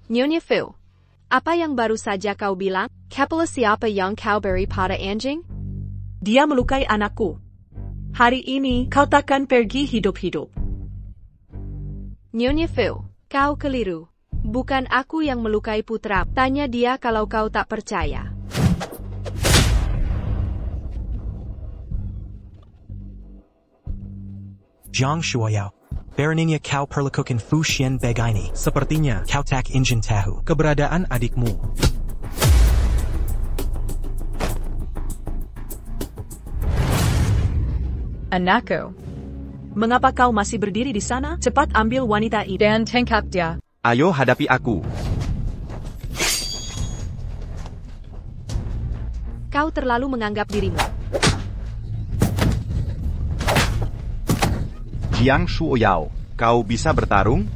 Nyonya Fu, apa yang baru saja kau bilang? Kepala siapa yang kau beri pada anjing? Dia melukai anakku. Hari ini kau takkan pergi hidup-hidup. Nyonya Fu, kau keliru. Bukan aku yang melukai putra. Tanya dia kalau kau tak percaya. Jiang Shuoyao. Baroningnya kau perlakukan Fu Xian begini. Sepertinya, Kau tak ingin tahu keberadaan adikmu. Anakku. Mengapa kau masih berdiri di sana? Cepat ambil wanita itu. Dan tangkap dia. Ayo hadapi aku. Kau terlalu menganggap dirimu. Jiang Shuoyao. Kau bisa bertarung?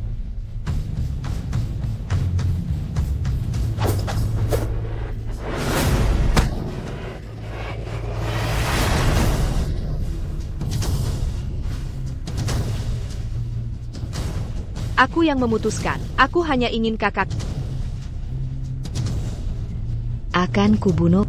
Aku yang memutuskan. Aku hanya ingin kakak. Akan kubunuh.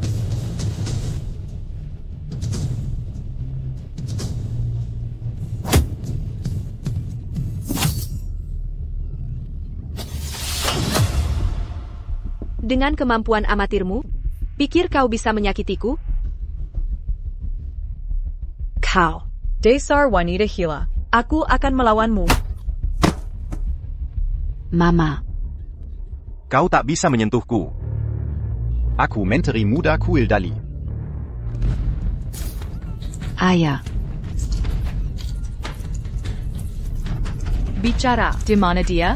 Dengan kemampuan amatirmu, pikir kau bisa menyakitiku? Kau. Dasar wanita gila. Aku akan melawanmu. Mama. Kau tak bisa menyentuhku. Aku menteri muda Cool Dali. Ayah. Bicara, di mana dia?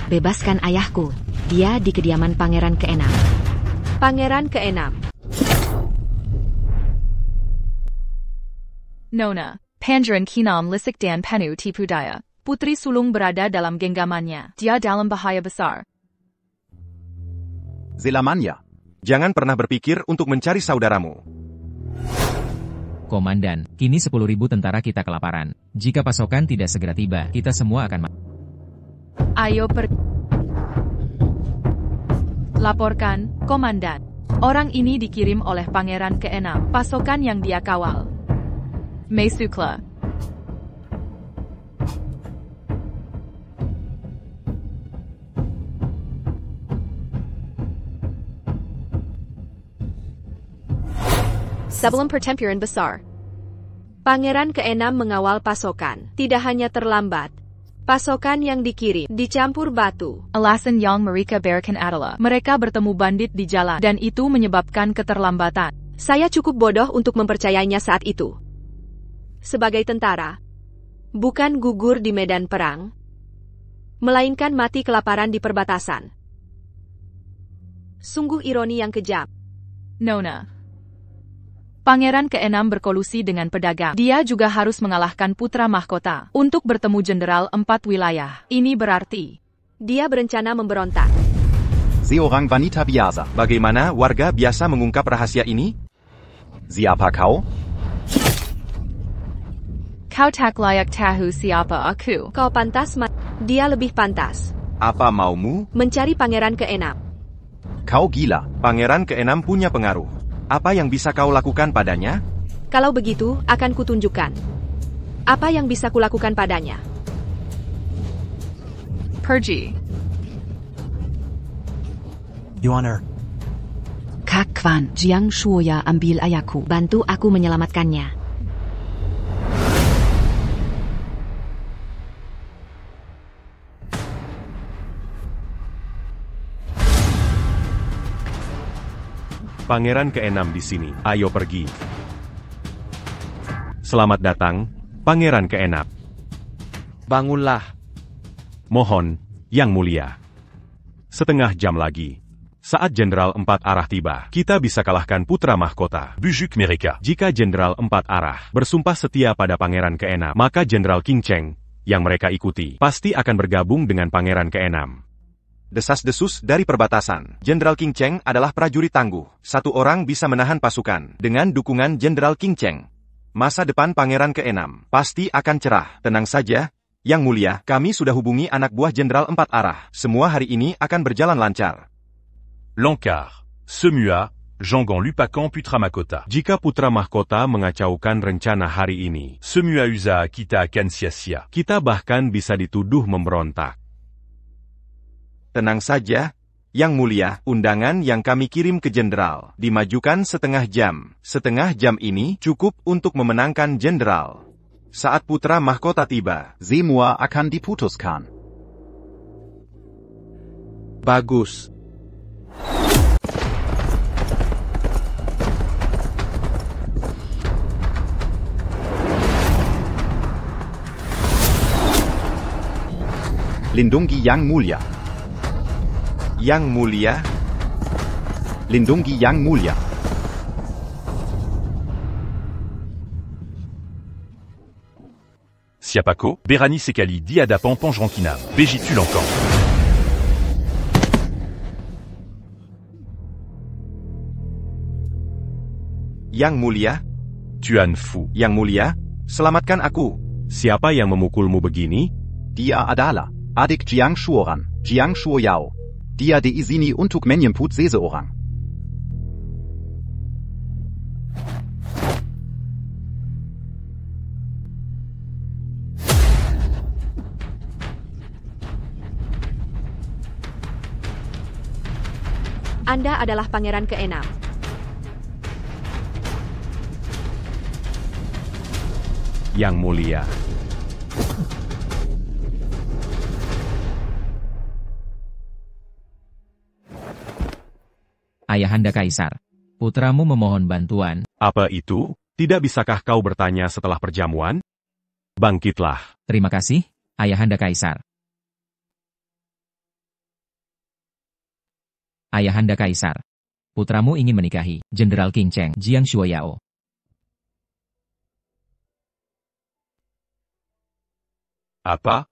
Bebaskan ayahku. Dia di kediaman Pangeran ke-6. Pangeran ke-6. Nona, Pangeran Kinam Lisik dan Penu Tipu Daya. Putri sulung berada dalam genggamannya. Dia dalam bahaya besar. Selamanya. Jangan pernah berpikir untuk mencari saudaramu. Komandan, kini 10.000 tentara kita kelaparan. Jika pasokan tidak segera tiba, kita semua akan mati. Ayo Laporkan, Komandan. Orang ini dikirim oleh Pangeran ke-6, pasokan yang dia kawal. Meisukla. Sebelum pertempuran besar, Pangeran ke-6 mengawal pasokan. Tidak hanya terlambat, pasokan yang dikirim dicampur batu. Alasan yang mereka berikan adalah mereka bertemu bandit di jalan dan itu menyebabkan keterlambatan. Saya cukup bodoh untuk mempercayainya saat itu. Sebagai tentara, bukan gugur di medan perang, melainkan mati kelaparan di perbatasan. Sungguh ironi yang kejam. Nona. Pangeran ke-6 berkolusi dengan pedagang. Dia juga harus mengalahkan putra mahkota untuk bertemu jenderal 4 wilayah. Ini berarti dia berencana memberontak. Seorang wanita biasa. Bagaimana warga biasa mengungkap rahasia ini? Siapa kau? Kau tak layak tahu siapa aku. Kau pantas dia lebih pantas. Apa maumu? Mencari Pangeran ke-6. Kau gila. Pangeran ke-6 punya pengaruh. Apa yang bisa kau lakukan padanya? Kalau begitu, akan kutunjukkan. Apa yang bisa kulakukan padanya? Pergi. Your Honor. Kak Kwan, Jiang Shuoya ambil ayahku. Bantu aku menyelamatkannya. Pangeran ke-6 di sini. Ayo pergi. Selamat datang, Pangeran ke-6. Bangunlah. Mohon, Yang Mulia. Setengah jam lagi. Saat Jenderal 4 arah tiba, kita bisa kalahkan putra mahkota. Bujuk mereka. Jika Jenderal 4 arah bersumpah setia pada Pangeran ke-6, maka Jenderal King Cheng, yang mereka ikuti, pasti akan bergabung dengan Pangeran ke-6. Desas-desus dari perbatasan. Jenderal King Cheng adalah prajurit tangguh. Satu orang bisa menahan pasukan. Dengan dukungan Jenderal King Cheng, masa depan Pangeran ke-6 pasti akan cerah. Tenang saja, Yang Mulia, kami sudah hubungi anak buah Jenderal 4 arah. Semua hari ini akan berjalan lancar. Lankar, Semua, Jangan lupakan putra mahkota. Jika putra mahkota mengacaukan rencana hari ini, Semua usaha kita akan sia-sia. kita bahkan bisa dituduh memberontak. Tenang saja, Yang Mulia, undangan yang kami kirim ke Jenderal dimajukan setengah jam. Setengah jam ini cukup untuk memenangkan Jenderal. Saat putra mahkota tiba, Semua akan diputuskan. bagus. Lindungi Yang Mulia. Yang Mulia, Lindungi Yang Mulia. Siapako, Berani Sekali Diadapan Panjrankinam, Begitu Lankan. Yang Mulia, Tuan Fu. Yang Mulia, selamatkan aku. Siapa yang memukulmu begini? Dia adalah adik Jiang Shuoran, Jiang Shuoyao. Dia diizini untuk menyebut seseorang. Anda adalah pangeran ke-6. Yang Mulia. Ayahanda Kaisar, putramu memohon bantuan. Apa itu? Tidak bisakah kau bertanya setelah perjamuan? Bangkitlah. Terima kasih, Ayahanda Kaisar. Ayahanda Kaisar, putramu ingin menikahi Jenderal Qing Cheng, Jiang Shuoyao. Apa?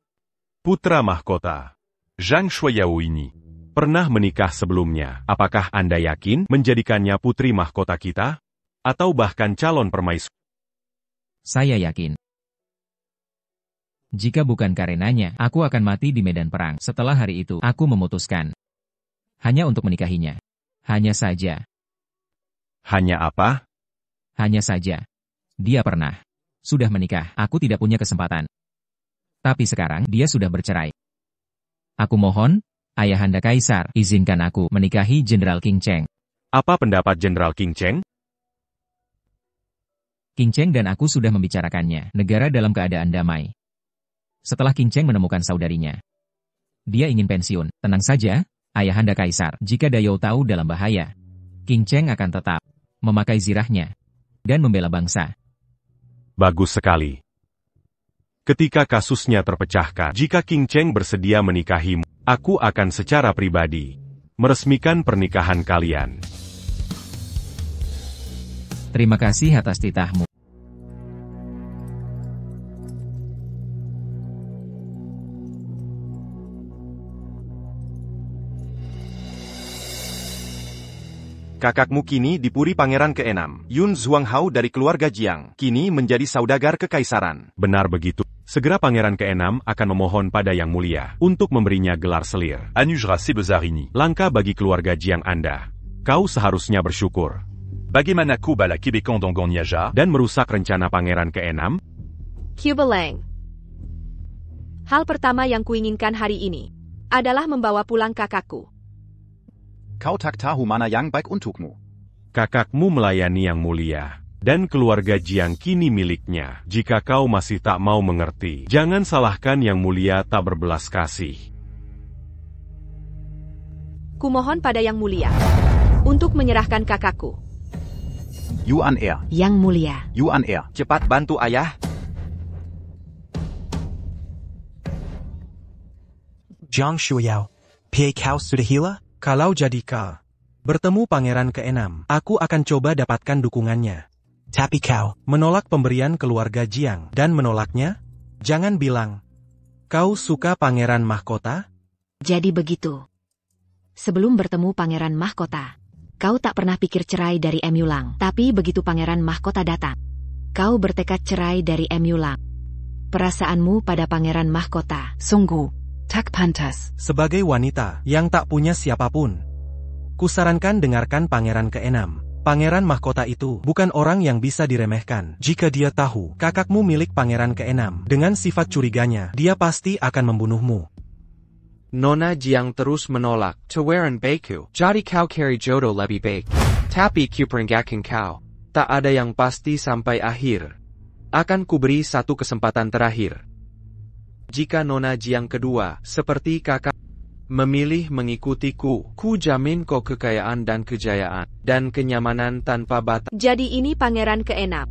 Putra mahkota. Zhang Shuoyao ini. Pernah menikah sebelumnya. Apakah Anda yakin menjadikannya putri mahkota kita? Atau bahkan calon permaisuri? Saya yakin. Jika bukan karenanya, aku akan mati di medan perang. Setelah hari itu, aku memutuskan hanya untuk menikahinya. Hanya saja. Hanya apa? Hanya saja. Dia pernah sudah menikah. Aku tidak punya kesempatan. Tapi sekarang dia sudah bercerai. Aku mohon, Ayahanda Kaisar, izinkan aku menikahi Jenderal Qing Cheng. Apa pendapat Jenderal Qing Cheng? Qing Cheng dan aku sudah membicarakannya. Negara dalam keadaan damai. Setelah Qing Cheng menemukan saudarinya, dia ingin pensiun. Tenang saja, Ayahanda Kaisar. Jika Dayou tahu dalam bahaya, Qing Cheng akan tetap memakai zirahnya dan membela bangsa. Bagus sekali. Ketika kasusnya terpecahkan, jika Qing Cheng bersedia menikahimu, aku akan secara pribadi meresmikan pernikahan kalian. Terima kasih atas titahmu. Kakakmu kini dipuri pangeran ke-6, Yun Zhuanghao dari keluarga Jiang, kini menjadi saudagar kekaisaran. Benar begitu. Segera pangeran ke-6 akan memohon pada Yang Mulia untuk memberinya gelar selir. Anujra sebesar ini. Langkah bagi keluarga Jiang Anda. Kau seharusnya bersyukur. Bagaimana kau bala Quebecan Dongon Niaja? Dan merusak rencana pangeran ke-6? Cuba Lang. Hal pertama yang kuinginkan hari ini adalah membawa pulang kakakku. Kau tak tahu mana yang baik untukmu. Kakakmu melayani Yang Mulia, dan keluarga Jiang kini miliknya. Jika kau masih tak mau mengerti, jangan salahkan Yang Mulia tak berbelas kasih. Kumohon pada Yang Mulia untuk menyerahkan kakakku. Yuan Er. Yang Mulia. Yuan Er. Cepat bantu ayah. Jiang Shuoyao. Pie kau sudah hila? Kalau jadi kau bertemu pangeran ke-6, aku akan coba dapatkan dukungannya. Tapi kau menolak pemberian keluarga Jiang dan menolaknya? Jangan bilang kau suka pangeran mahkota? Jadi begitu. Sebelum bertemu pangeran mahkota, kau tak pernah pikir cerai dari M. Yulang. Tapi begitu pangeran mahkota datang, kau bertekad cerai dari M. Yulang. Perasaanmu pada pangeran mahkota sungguh tak pantas. Sebagai wanita yang tak punya siapapun, Kusarankan dengarkan pangeran ke-6. Pangeran mahkota itu bukan orang yang bisa diremehkan. Jika dia tahu kakakmu milik pangeran ke-6, dengan sifat curiganya, dia pasti akan membunuhmu. Nona Jiang terus menolak. Tawaran baikku. Jadi kau cari jodoh lebih baik. Tapi kuperingatkan kau. Tak ada yang pasti sampai akhir. Akan kuberi satu kesempatan terakhir. Jika Nona Jiang kedua, seperti kakak, memilih mengikutiku, ku jamin kau kekayaan dan kejayaan, dan kenyamanan tanpa batas. Jadi ini pangeran ke-6.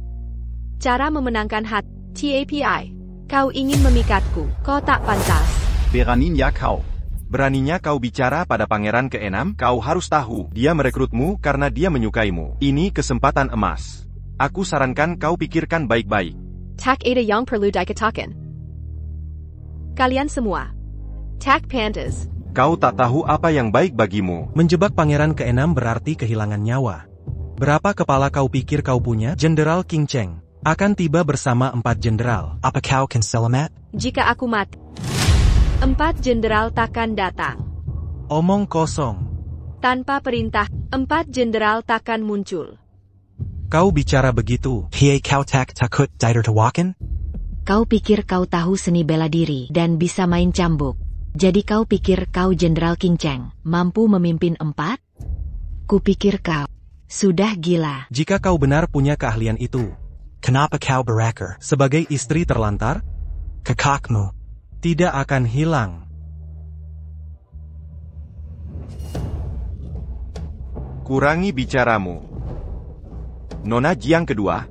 Cara memenangkan hati. TAPI. Kau ingin memikatku, kau tak pantas. Beraninya kau. Beraninya kau bicara pada pangeran ke-6? Kau harus tahu, dia merekrutmu karena dia menyukaimu. Ini kesempatan emas. Aku sarankan kau pikirkan baik-baik. Tak ada yang perlu dikatakan. Kalian semua. Tak pantas. Kau tak tahu apa yang baik bagimu. Menjebak pangeran ke-6 berarti kehilangan nyawa. Berapa kepala kau pikir kau punya? Jenderal King Cheng akan tiba bersama 4 jenderal. Apa kau can selamat? Jika aku mati, 4 jenderal takkan datang. Omong kosong. Tanpa perintah, 4 jenderal takkan muncul. Kau bicara begitu. Hiei kau tak takut ditertawakan? Kau pikir kau tahu seni bela diri dan bisa main cambuk. Jadi kau pikir kau Jenderal King Cheng, mampu memimpin 4? Kupikir kau sudah gila. Jika kau benar punya keahlian itu, kenapa kau berakar? Sebagai istri terlantar, kakakmu tidak akan hilang. Kurangi bicaramu. Nona Jiang kedua,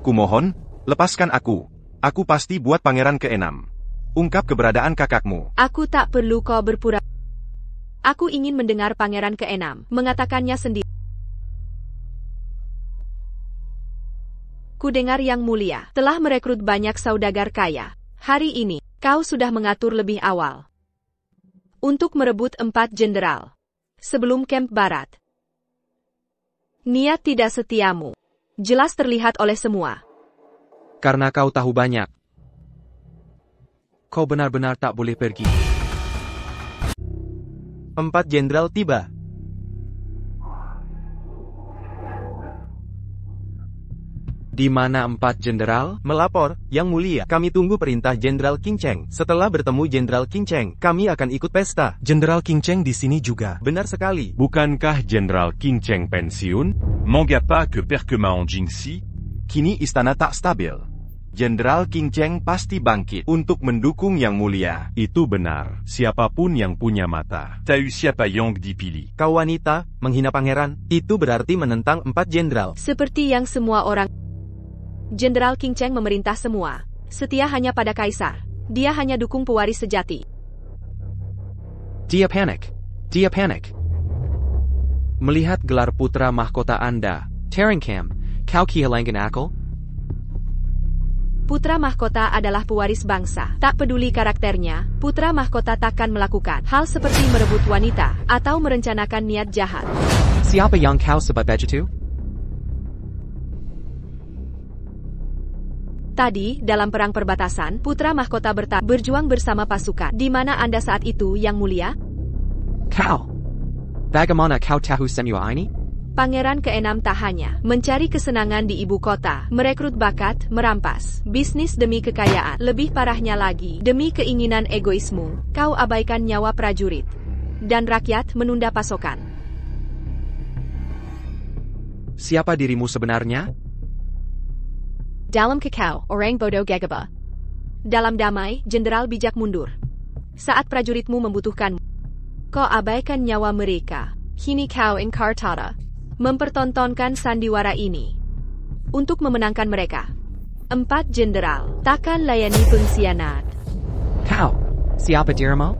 kumohon, lepaskan aku. Aku pasti buat pangeran ke-6. Ungkap keberadaan kakakmu. Aku tak perlu kau berpura. Aku ingin mendengar pangeran ke-6 mengatakannya sendiri. Ku dengar yang mulia telah merekrut banyak saudagar kaya. Hari ini, kau sudah mengatur lebih awal untuk merebut 4 jenderal sebelum kamp barat. Niat tidak setiamu jelas terlihat oleh semua. Karena kau tahu banyak. Kau benar-benar tak boleh pergi. 4 jenderal tiba. Di mana 4 jenderal? Melapor, Yang Mulia. Kami tunggu perintah Jenderal King Cheng. Setelah bertemu Jenderal King Cheng, kami akan ikut pesta. Jenderal King Cheng di sini juga. Benar sekali. Bukankah Jenderal King Cheng pensiun? Manga pas que Perkema en Jingxi? Kini istana tak stabil. Jenderal King Cheng pasti bangkit untuk mendukung Yang Mulia. Itu benar. Siapapun yang punya mata. Tahu siapa yang dipilih. Kau wanita, menghina pangeran, itu berarti menentang 4 jenderal. Seperti yang semua orang. Jenderal King Cheng memerintah semua. Setia hanya pada kaisar. Dia hanya dukung pewaris sejati. Dia panik. Dia panik. Melihat gelar putra mahkota Anda, Terengkam, kau kehilangan akal? Putra mahkota adalah pewaris bangsa. Tak peduli karakternya, putra mahkota takkan melakukan hal seperti merebut wanita atau merencanakan niat jahat. Siapa yang kau sebut begitu? Tadi, dalam perang perbatasan, putra mahkota berjuang bersama pasukan. Di mana Anda saat itu, Yang Mulia? Kau. Bagaimana kau tahu semua ini? Pangeran ke-6 tak hanya mencari kesenangan di ibu kota, merekrut bakat, merampas bisnis demi kekayaan. Lebih parahnya lagi, demi keinginan egoismu, kau abaikan nyawa prajurit dan rakyat menunda pasokan. Siapa dirimu sebenarnya? Dalam kekau, orang bodoh gegabah. Dalam damai, jenderal bijak mundur. Saat prajuritmu membutuhkanmu, kau abaikan nyawa mereka. Kini kau ingkar tata. Mempertontonkan sandiwara ini untuk memenangkan mereka. 4 jenderal takkan layani pengkhianat. Kau, siapa dirimu?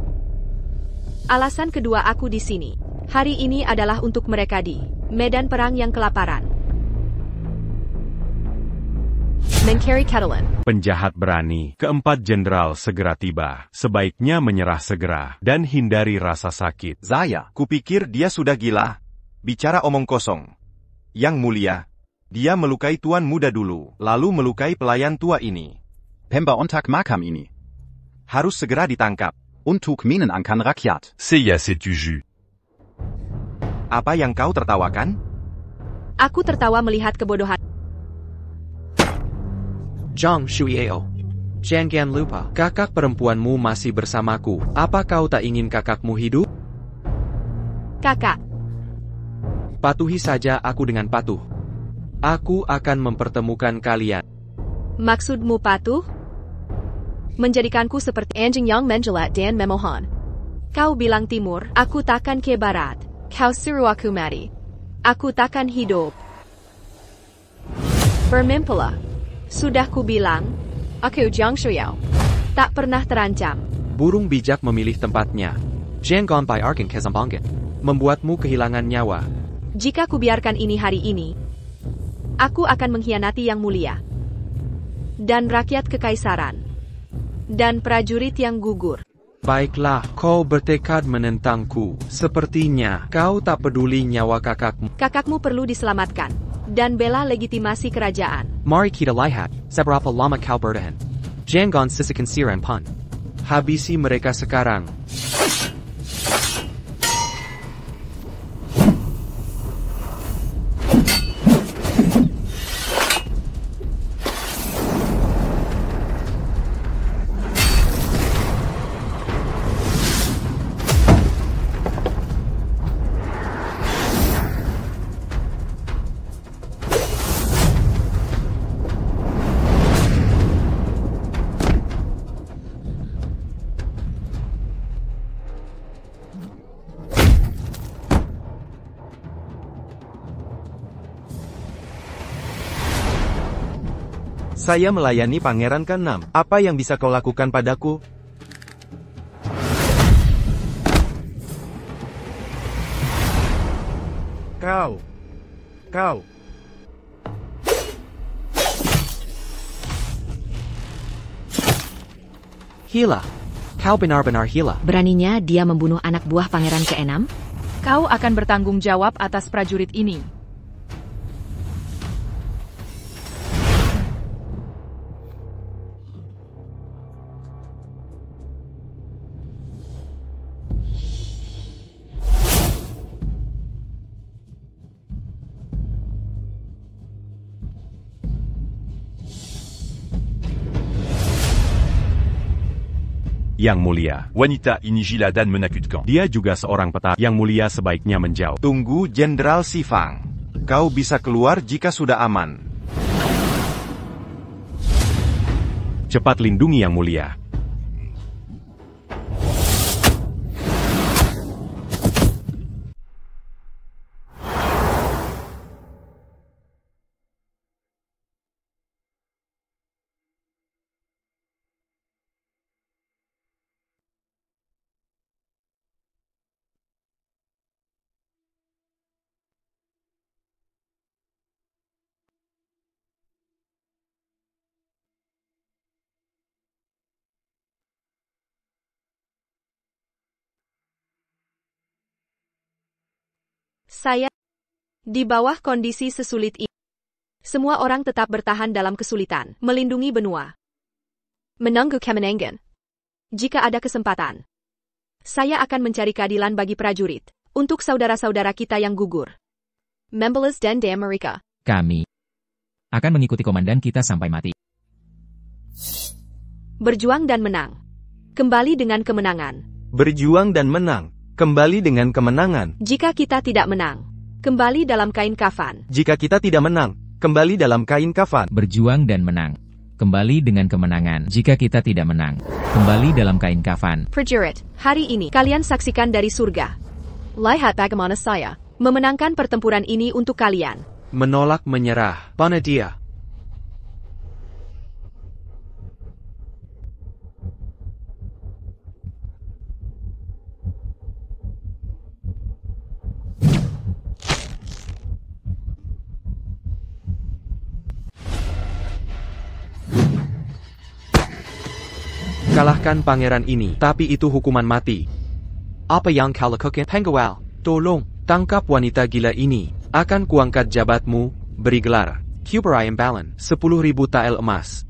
Alasan kedua aku di sini hari ini adalah untuk mereka di medan perang yang kelaparan. Mencari Catalan. Penjahat berani. Keempat jenderal segera tiba. Sebaiknya menyerah segera dan hindari rasa sakit. Saya, kupikir dia sudah gila. Bicara omong kosong. Yang Mulia, dia melukai tuan muda dulu, lalu melukai pelayan tua ini. Pemba ontak makam ini. Harus segera ditangkap. Untuk menenangkan rakyat. Saya setuju. Apa yang kau tertawakan? Aku tertawa melihat kebodohan. Zhang Shuiao. Jangan lupa, kakak perempuanmu masih bersamaku. Apa kau tak ingin kakakmu hidup? Kakak. Patuhi saja aku dengan patuh. Aku akan mempertemukan kalian. Maksudmu patuh? Menjadikanku seperti anjing yang menjelat dan memohon. Kau bilang timur, aku takkan ke barat. Kau suruh aku mati. Aku takkan hidup. Bermimpilah. Sudah ku bilang, aku Jiang Shuyao. Tak pernah terancam. Burung bijak memilih tempatnya. Jangan biarkan kezambangan membuatmu kehilangan nyawa. Jika ku biarkan ini hari ini, aku akan mengkhianati yang mulia. Dan rakyat kekaisaran. Dan prajurit yang gugur. Baiklah, kau bertekad menentangku. Sepertinya kau tak peduli nyawa kakakmu. Kakakmu perlu diselamatkan. Dan bela legitimasi kerajaan. Mari kita lihat, seberapa lama kau bertahan. Jangan sisihkan siram pun. Habisi mereka sekarang. Saya melayani Pangeran ke-6. Apa yang bisa kau lakukan padaku? Kau. Gila. Kau benar-benar gila. Beraninya dia membunuh anak buah Pangeran ke-6? Kau akan bertanggung jawab atas prajurit ini. Yang mulia, wanita ini gila dan menakutkan. Dia juga seorang petara. Yang mulia sebaiknya menjauh. Tunggu, Jenderal Sifang. Kau bisa keluar jika sudah aman. Cepat lindungi yang mulia. Saya di bawah kondisi sesulit ini. Semua orang tetap bertahan dalam kesulitan, melindungi benua. Menunggu kemenangan. Jika ada kesempatan, saya akan mencari keadilan bagi prajurit, untuk saudara-saudara kita yang gugur. Membelas dan Amerika. Kami akan mengikuti komandan kita sampai mati. Berjuang dan menang. Kembali dengan kemenangan. Berjuang dan menang. Kembali dengan kemenangan. Jika kita tidak menang, kembali dalam kain kafan. Jika kita tidak menang, kembali dalam kain kafan. Berjuang dan menang. Kembali dengan kemenangan. Jika kita tidak menang, kembali dalam kain kafan. Prajurit, hari ini kalian saksikan dari surga. Lihat bagaimana saya memenangkan pertempuran ini untuk kalian. Menolak menyerah. Mana dia? Kalahkan pangeran ini, tapi itu hukuman mati. Apa yang kau lakukan? Pengual, tolong, tangkap wanita gila ini. Akan kuangkat jabatmu, beri gelar. Kuberai Imbalan, 10.000 tael emas.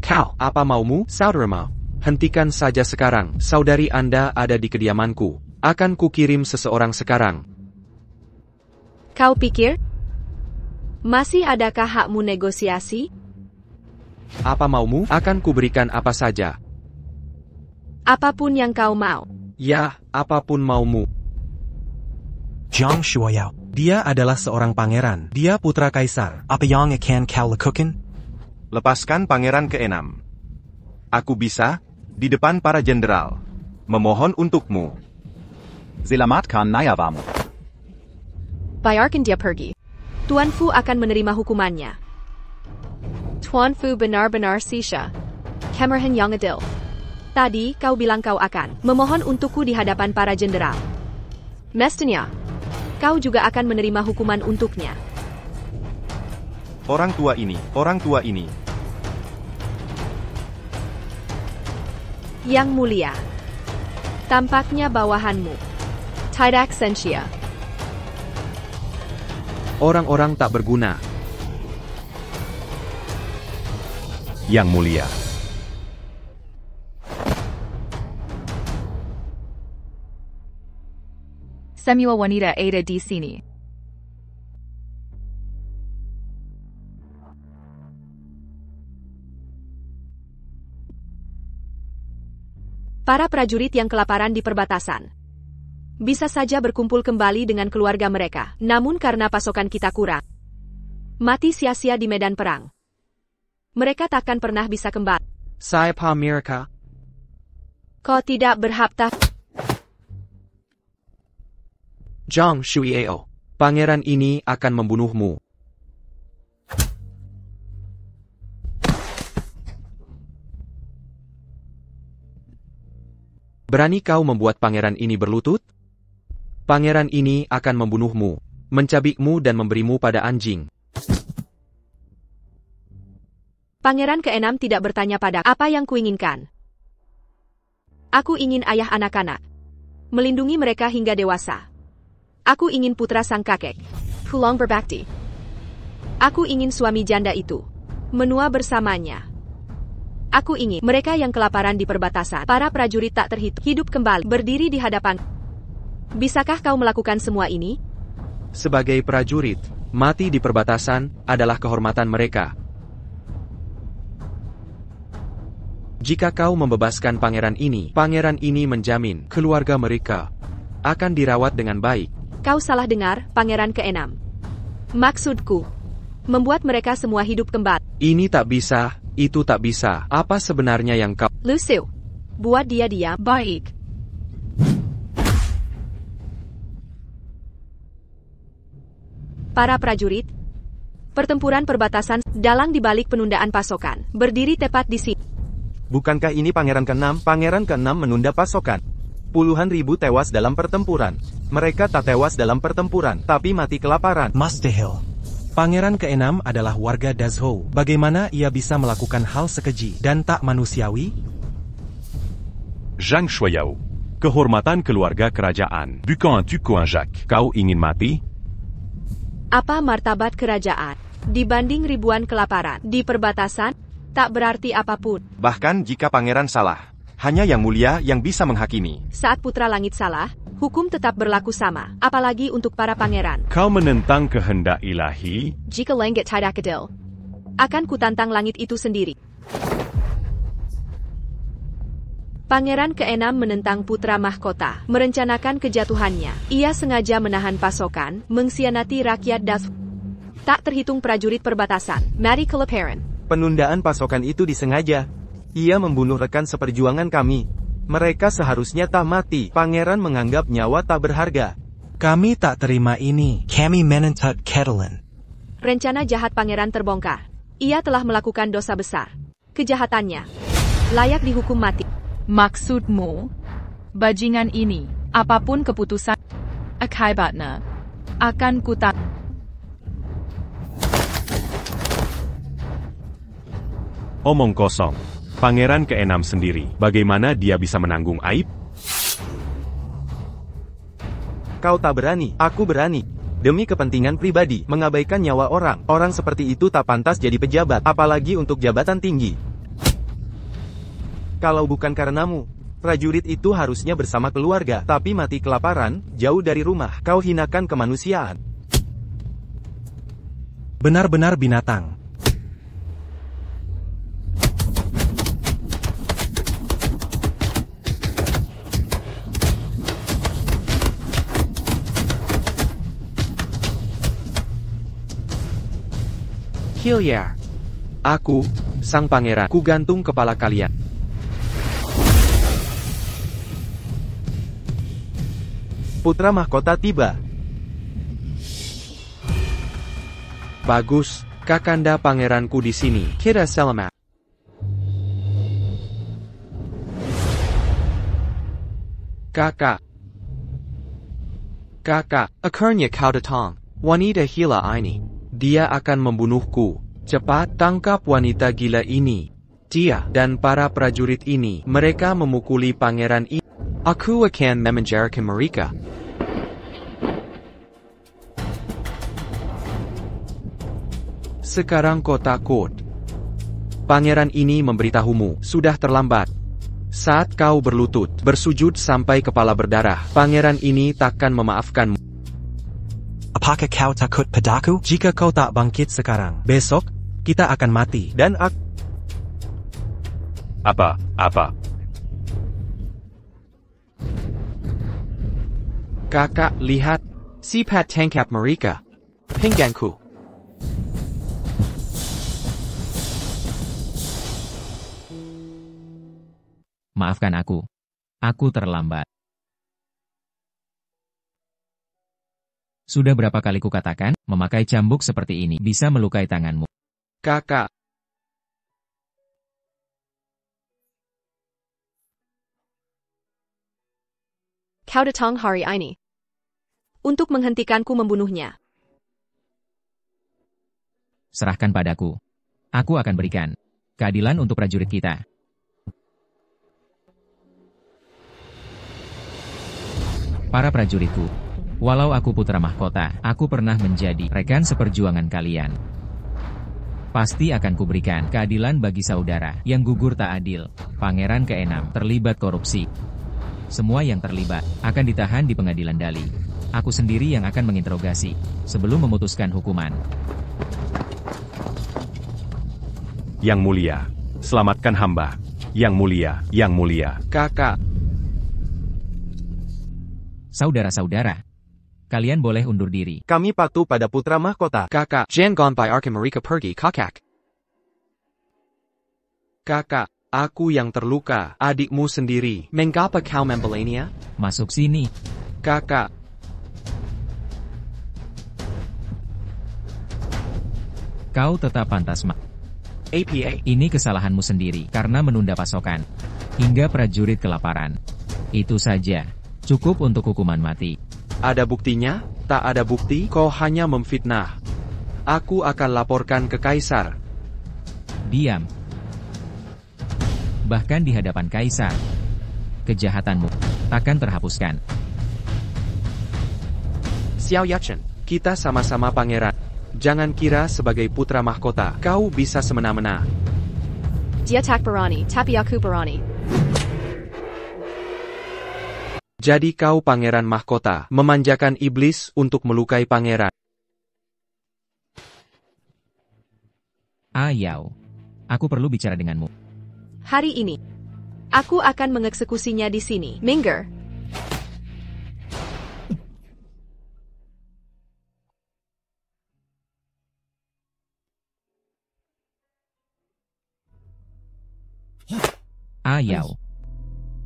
Kau, apa maumu, saudaramu? Hentikan saja sekarang, saudari Anda ada di kediamanku. Akan kukirim seseorang sekarang. Kau pikir? Masih adakah hakmu negosiasi? Apa maumu? Akan kuberikan apa saja. Apapun yang kau mau. Ya, apapun maumu. Jiang Shuoyao. Dia adalah seorang pangeran. Dia putra kaisar. Apa yang akan kau lakukan? Lepaskan pangeran ke-6. Aku bisa, di depan para jenderal, memohon untukmu. Selamatkan nyawamu. Biarkan dia pergi. Tuan Fu akan menerima hukumannya. Tuan Fu benar-benar sisa. Kemerhan yang adil. Tadi kau bilang kau akan memohon untukku di hadapan para jenderal. Mestinya, kau juga akan menerima hukuman untuknya. Orang tua ini. Yang mulia. Tampaknya bawahanmu. Tidak sensia. Orang-orang tak berguna. Yang mulia. Semua wanita ada di sini. Para prajurit yang kelaparan di perbatasan bisa saja berkumpul kembali dengan keluarga mereka, namun karena pasokan kita kurang, mati sia-sia di medan perang. Mereka takkan pernah bisa kembali. Saya Amerika. Kau tidak berhak Jiang Shuoyao. Pangeran ini akan membunuhmu. Berani kau membuat pangeran ini berlutut? Pangeran ini akan membunuhmu, mencabikmu dan memberimu pada anjing. Pangeran ke-6 tidak bertanya pada apa yang kuinginkan. Aku ingin ayah anak-anak. Melindungi mereka hingga dewasa. Aku ingin putra sang kakek. Pulang berbakti. Aku ingin suami janda itu. Menua bersamanya. Aku ingin mereka yang kelaparan di perbatasan, para prajurit tak terhitung, hidup kembali, berdiri di hadapan. Bisakah kau melakukan semua ini? Sebagai prajurit, mati di perbatasan adalah kehormatan mereka. Jika kau membebaskan pangeran ini menjamin keluarga mereka akan dirawat dengan baik. Kau salah dengar, pangeran ke-6. Maksudku, membuat mereka semua hidup kembali. Ini tak bisa, itu tak bisa. Apa sebenarnya yang kau... Lusiu, buat dia diam. Baik. Para prajurit, pertempuran perbatasan dalang dibalik penundaan pasokan, berdiri tepat di sini. Bukankah ini pangeran ke-6? Pangeran ke-6 menunda pasokan. Puluhan ribu tewas dalam pertempuran. Mereka tak tewas dalam pertempuran, tapi mati kelaparan. Mustahil. Pangeran ke-6 adalah warga Dazhou. Bagaimana ia bisa melakukan hal sekeji dan tak manusiawi? Jiang Shuoyao. Kehormatan keluarga kerajaan. Bukan Tuan Jacques. Kau ingin mati? Apa martabat kerajaan dibanding ribuan kelaparan di perbatasan? Tak berarti apapun. Bahkan jika pangeran salah, hanya yang mulia yang bisa menghakimi. Saat putra langit salah, hukum tetap berlaku sama, apalagi untuk para pangeran. Kau menentang kehendak ilahi? Jika langit tidak adil, akan kutantang langit itu sendiri. Pangeran ke-6 menentang putra mahkota, merencanakan kejatuhannya. Ia sengaja menahan pasokan, mengkhianati rakyat Dazhou. Tak terhitung prajurit perbatasan, mari kelaparan. Penundaan pasokan itu disengaja. Ia membunuh rekan seperjuangan kami. Mereka seharusnya tak mati. Pangeran menganggap nyawa tak berharga. Kami tak terima ini. Kami menentang Catalan. Rencana jahat pangeran terbongkar. Ia telah melakukan dosa besar. Kejahatannya layak dihukum mati. Maksudmu, bajingan ini, apapun keputusan akibatnya, akan kutak. Omong kosong. Pangeran ke-6 sendiri, bagaimana dia bisa menanggung aib? Kau tak berani, aku berani. Demi kepentingan pribadi, mengabaikan nyawa orang. Orang seperti itu tak pantas jadi pejabat, apalagi untuk jabatan tinggi. Kalau bukan karenamu, prajurit itu harusnya bersama keluarga, tapi mati kelaparan, jauh dari rumah. Kau hinakan kemanusiaan. Benar-benar binatang. Hilliard. Aku, sang pangeran, ku gantung kepala kalian. Putra mahkota tiba. Bagus, kakanda pangeranku di sini. Kita selamat. Kakak, akhirnya kau datang. Wanita gila ini. Dia akan membunuhku. Cepat tangkap wanita gila ini. Dia dan para prajurit ini, mereka memukuli pangeran ini. Aku akan memenjarakan mereka. Sekarang kau takut. Pangeran ini memberitahumu, sudah terlambat. Saat kau berlutut, bersujud sampai kepala berdarah, pangeran ini takkan memaafkanmu. Apakah kau takut padaku? Jika kau tak bangkit sekarang, besok, kita akan mati. Dan Apa? Kakak, lihat. Cepat tangkap mereka. Pingganku. Maafkan aku. Aku terlambat. Sudah berapa kali kukatakan, memakai cambuk seperti ini bisa melukai tanganmu. Kakak. Kau datang hari ini untuk menghentikanku membunuhnya. Serahkan padaku. Aku akan berikan keadilan untuk prajurit kita. Para prajuritku, walau aku putra mahkota, aku pernah menjadi rekan seperjuangan kalian. Pasti akan kuberikan keadilan bagi saudara yang gugur tak adil. Pangeran ke-6 terlibat korupsi. Semua yang terlibat akan ditahan di pengadilan Dali. Aku sendiri yang akan menginterogasi sebelum memutuskan hukuman. Yang mulia, selamatkan hamba. Yang mulia. Kakak. Saudara-saudara, kalian boleh undur diri. Kami patuh pada putra mahkota. Kakak, jangan biarkan mereka pergi, kakak. Kakak, aku yang terluka, adikmu sendiri. Mengapa kau membelainya? Masuk sini. Kakak. Kau tetap pantas APA. Ini kesalahanmu sendiri karena menunda pasokan hingga prajurit kelaparan. Itu saja. Cukup untuk hukuman mati. Ada buktinya? Tak ada bukti, kau hanya memfitnah. Aku akan laporkan ke Kaisar. Diam. Bahkan di hadapan Kaisar, kejahatanmu takkan terhapuskan. Xiao Yachen, kita sama-sama pangeran. Jangan kira sebagai putra mahkota, kau bisa semena-mena. Dia tak berani, tapi aku berani. Jadi kau pangeran mahkota, memanjakan iblis untuk melukai pangeran. Yao, aku perlu bicara denganmu. Hari ini, aku akan mengeksekusinya di sini. Minggir. Yao,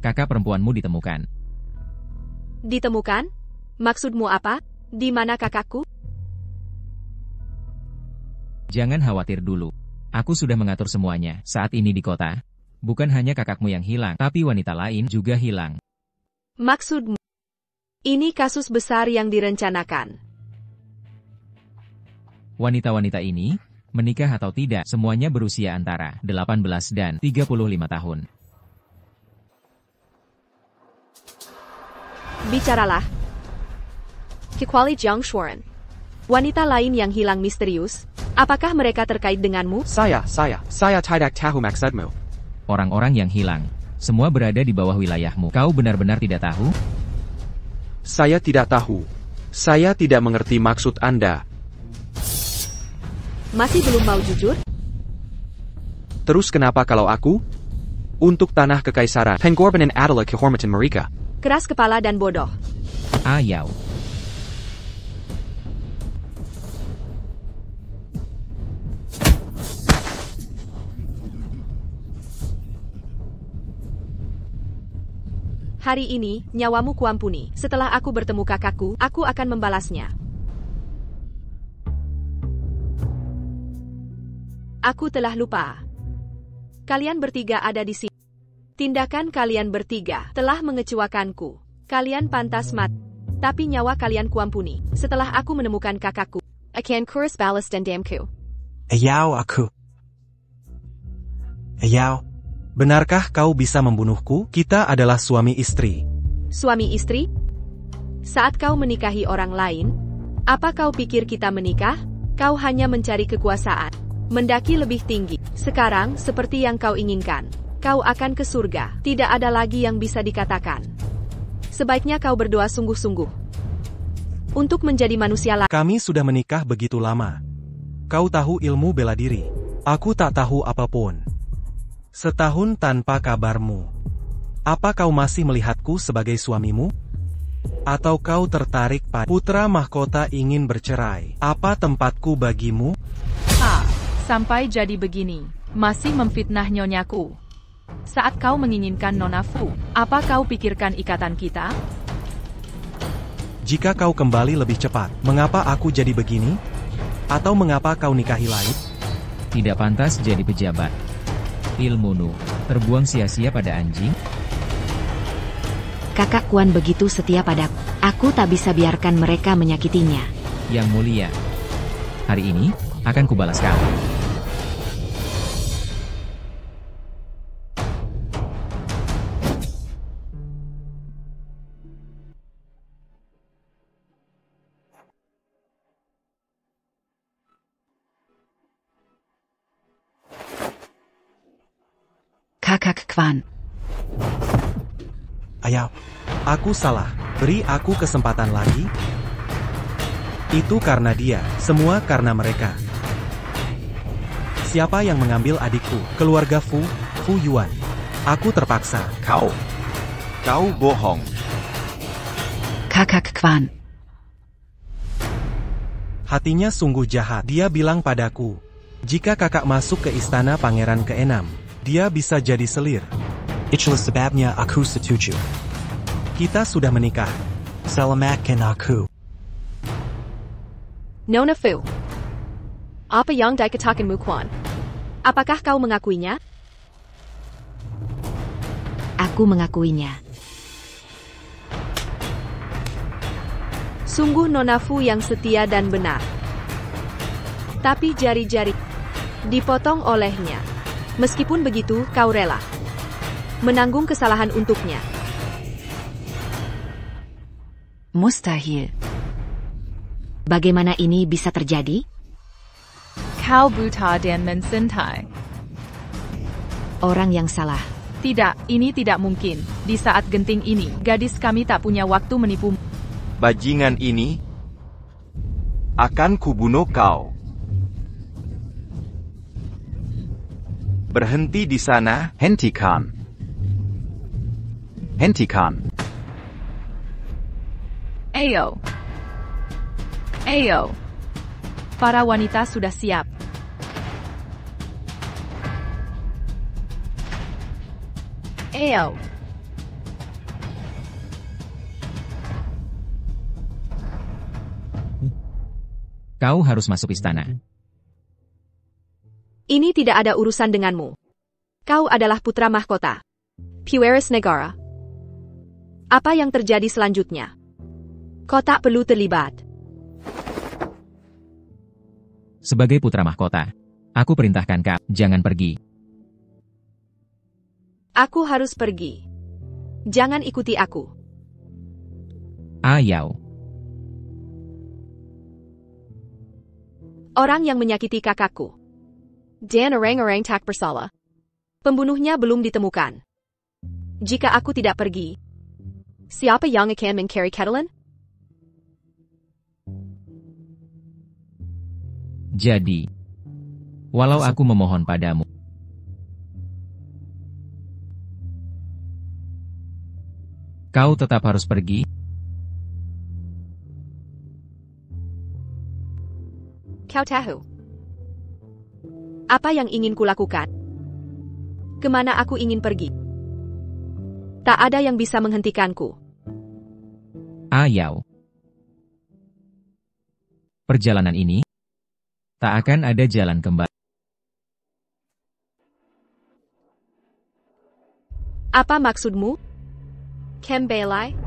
kakak perempuanmu ditemukan. Ditemukan? Maksudmu apa? Di mana kakakku? Jangan khawatir dulu. Aku sudah mengatur semuanya. Saat ini di kota, bukan hanya kakakmu yang hilang, tapi wanita lain juga hilang. Maksudmu? Ini kasus besar yang direncanakan. Wanita-wanita ini, menikah atau tidak, semuanya berusia antara 18 dan 35 tahun. Bicaralah. Kecuali Jiang Shuoran. Wanita lain yang hilang misterius, apakah mereka terkait denganmu? Saya tidak tahu maksudmu. Orang-orang yang hilang, semua berada di bawah wilayahmu. Kau benar-benar tidak tahu? Saya tidak tahu. Saya tidak mengerti maksud Anda. Masih belum mau jujur? Terus kenapa kalau aku? Untuk tanah kekaisaran, pengorbanan adalah kehormatan mereka. Keras kepala dan bodoh. Ayau. Hari ini, nyawamu kuampuni. Setelah aku bertemu kakakku, aku akan membalasnya. Aku telah lupa. Kalian bertiga ada di sini. Tindakan kalian bertiga telah mengecewakanku. Kalian pantas mati. Tapi nyawa kalian kuampuni. Setelah aku menemukan kakakku, akan kurus balas dendamku. Ayau aku. Ayau. Benarkah kau bisa membunuhku? Kita adalah suami istri. Suami istri? Saat kau menikahi orang lain, apa kau pikir kita menikah? Kau hanya mencari kekuasaan, mendaki lebih tinggi. Sekarang, seperti yang kau inginkan, kau akan ke surga. Tidak ada lagi yang bisa dikatakan. Sebaiknya kau berdoa sungguh-sungguh untuk menjadi manusia lagi. Kami sudah menikah begitu lama. Kau tahu ilmu bela diri. Aku tak tahu apapun. Setahun tanpa kabarmu. Apa kau masih melihatku sebagai suamimu? Atau kau tertarik pada putra mahkota ingin bercerai? Apa tempatku bagimu? Sampai jadi begini. Masih memfitnah nyonyaku. Saat kau menginginkan Nona Fu, apa kau pikirkan ikatan kita? Jika kau kembali lebih cepat, mengapa aku jadi begini? Atau mengapa kau nikahi lain? Tidak pantas jadi pejabat. Ilmumu terbuang sia-sia pada anjing. Kakak Kuan begitu setia padaku. Aku tak bisa biarkan mereka menyakitinya. Yang mulia, hari ini akan kubalas kau. Kakak Kwan. Ayau, aku salah. Beri aku kesempatan lagi. Itu karena dia, semua karena mereka. Siapa yang mengambil adikku? Keluarga Fu Yuan. Aku terpaksa. Kau bohong. Kakak Kwan. Hatinya sungguh jahat. Dia bilang padaku, jika kakak masuk ke istana pangeran ke-6, dia bisa jadi selir. Itulah sebabnya aku setuju. Kita sudah menikah. Selamatkan aku. Nona Fu. Apa yang dikatakan Muquan? Apakah kau mengakuinya? Aku mengakuinya. Sungguh Nona Fu yang setia dan benar. Tapi jari-jari dipotong olehnya. Meskipun begitu, kau rela menanggung kesalahan untuknya. Mustahil. Bagaimana ini bisa terjadi? Kau buta dan mencintai. Orang yang salah. Tidak, ini tidak mungkin. Di saat genting ini, gadis kami tak punya waktu menipu. Bajingan ini akan kubunuh kau. Berhenti di sana. Hentikan. Hentikan. Ayo. Para wanita sudah siap. Ayo. Kau harus masuk istana. Ini tidak ada urusan denganmu. Kau adalah putra mahkota. Pueris Negara. Apa yang terjadi selanjutnya? Kau tak perlu terlibat. Sebagai putra mahkota, aku perintahkan kau, jangan pergi. Aku harus pergi. Jangan ikuti aku. Ayau. Orang yang menyakiti kakakku. Dan orang-orang tak bersalah. Pembunuhnya belum ditemukan. Jika aku tidak pergi, siapa yang akan mencari Catelyn? Jadi, Walau aku memohon padamu. Kau tetap harus pergi. Kau tahu apa yang ingin kulakukan? Kemana aku ingin pergi? Tak ada yang bisa menghentikanku. Ayau. Perjalanan ini tak akan ada jalan kembali. Apa maksudmu? Kembali?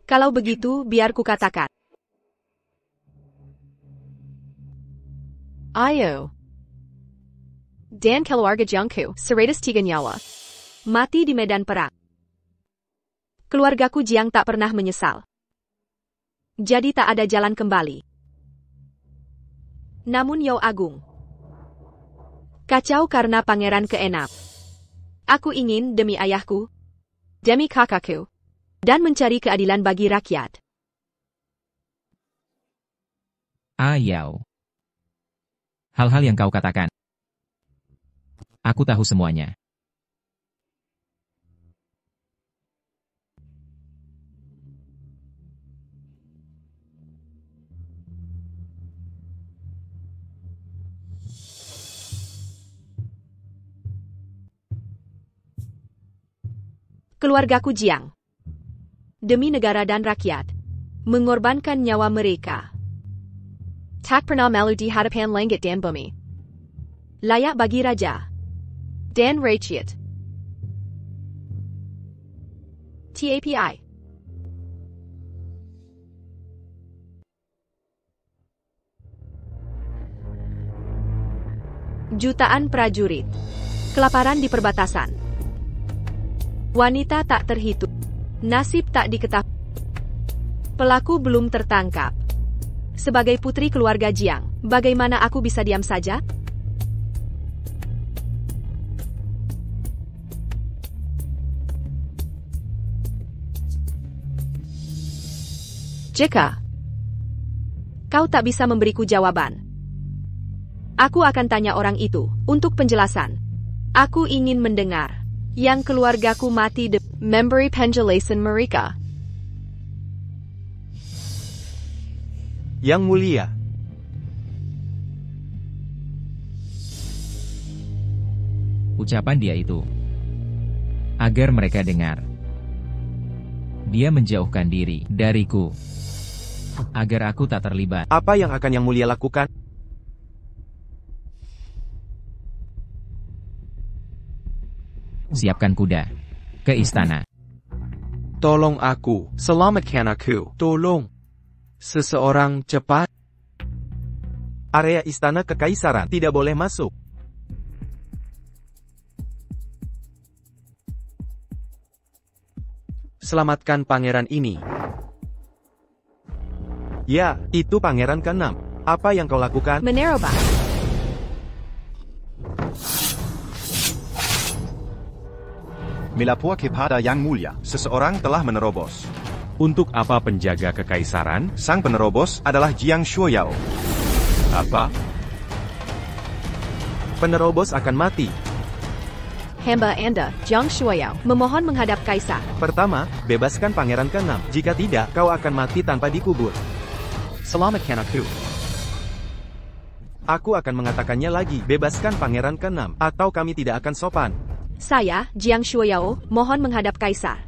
Kalau begitu, biar ku katakan. Ayo. Dan keluarga Jiangku, 103 nyawa. Mati di medan perang. Keluargaku Jiang tak pernah menyesal. Jadi tak ada jalan kembali. Namun Yao Agung. Kacau karena pangeran keenam. Aku ingin demi ayahku, demi kakakku, dan mencari keadilan bagi rakyat. Ayau. Hal-hal yang kau katakan. Aku tahu semuanya. Keluargaku Jiang. Demi negara dan rakyat. Mengorbankan nyawa mereka. Tak pernah malu di hadapan langit dan bumi. Layak bagi raja. Dan rakyat. TAPI. Jutaan prajurit. Kelaparan di perbatasan. Wanita tak terhitung. Nasib tak diketahui. Pelaku belum tertangkap. Sebagai putri keluarga Jiang, bagaimana aku bisa diam saja? Jika kau tak bisa memberiku jawaban, aku akan tanya orang itu untuk penjelasan. Aku ingin mendengar yang keluargaku mati de memberi penjelasan mereka. Yang mulia. Ucapan dia itu agar mereka dengar. Dia menjauhkan diri dariku agar aku tak terlibat. Apa yang akan Yang Mulia lakukan? Siapkan kuda ke istana. Tolong aku, selamatkan aku. Tolong. Seseorang cepat. Area istana kekaisaran tidak boleh masuk. Selamatkan pangeran ini. Ya, itu pangeran ke-6. Apa yang kau lakukan? Meneroba. Melapor kepada Yang Mulia, seseorang telah menerobos. Untuk apa penjaga kekaisaran? Sang penerobos adalah Jiang Shuoyao. Apa? Penerobos akan mati. Hamba Anda, Jiang Shuoyao, memohon menghadap kaisar. Pertama, bebaskan pangeran ke-6. Jika tidak, kau akan mati tanpa dikubur. Selamatkan aku. Aku akan mengatakannya lagi, bebaskan pangeran ke-6, atau kami tidak akan sopan. Saya, Jiang Shuoyao, mohon menghadap kaisar.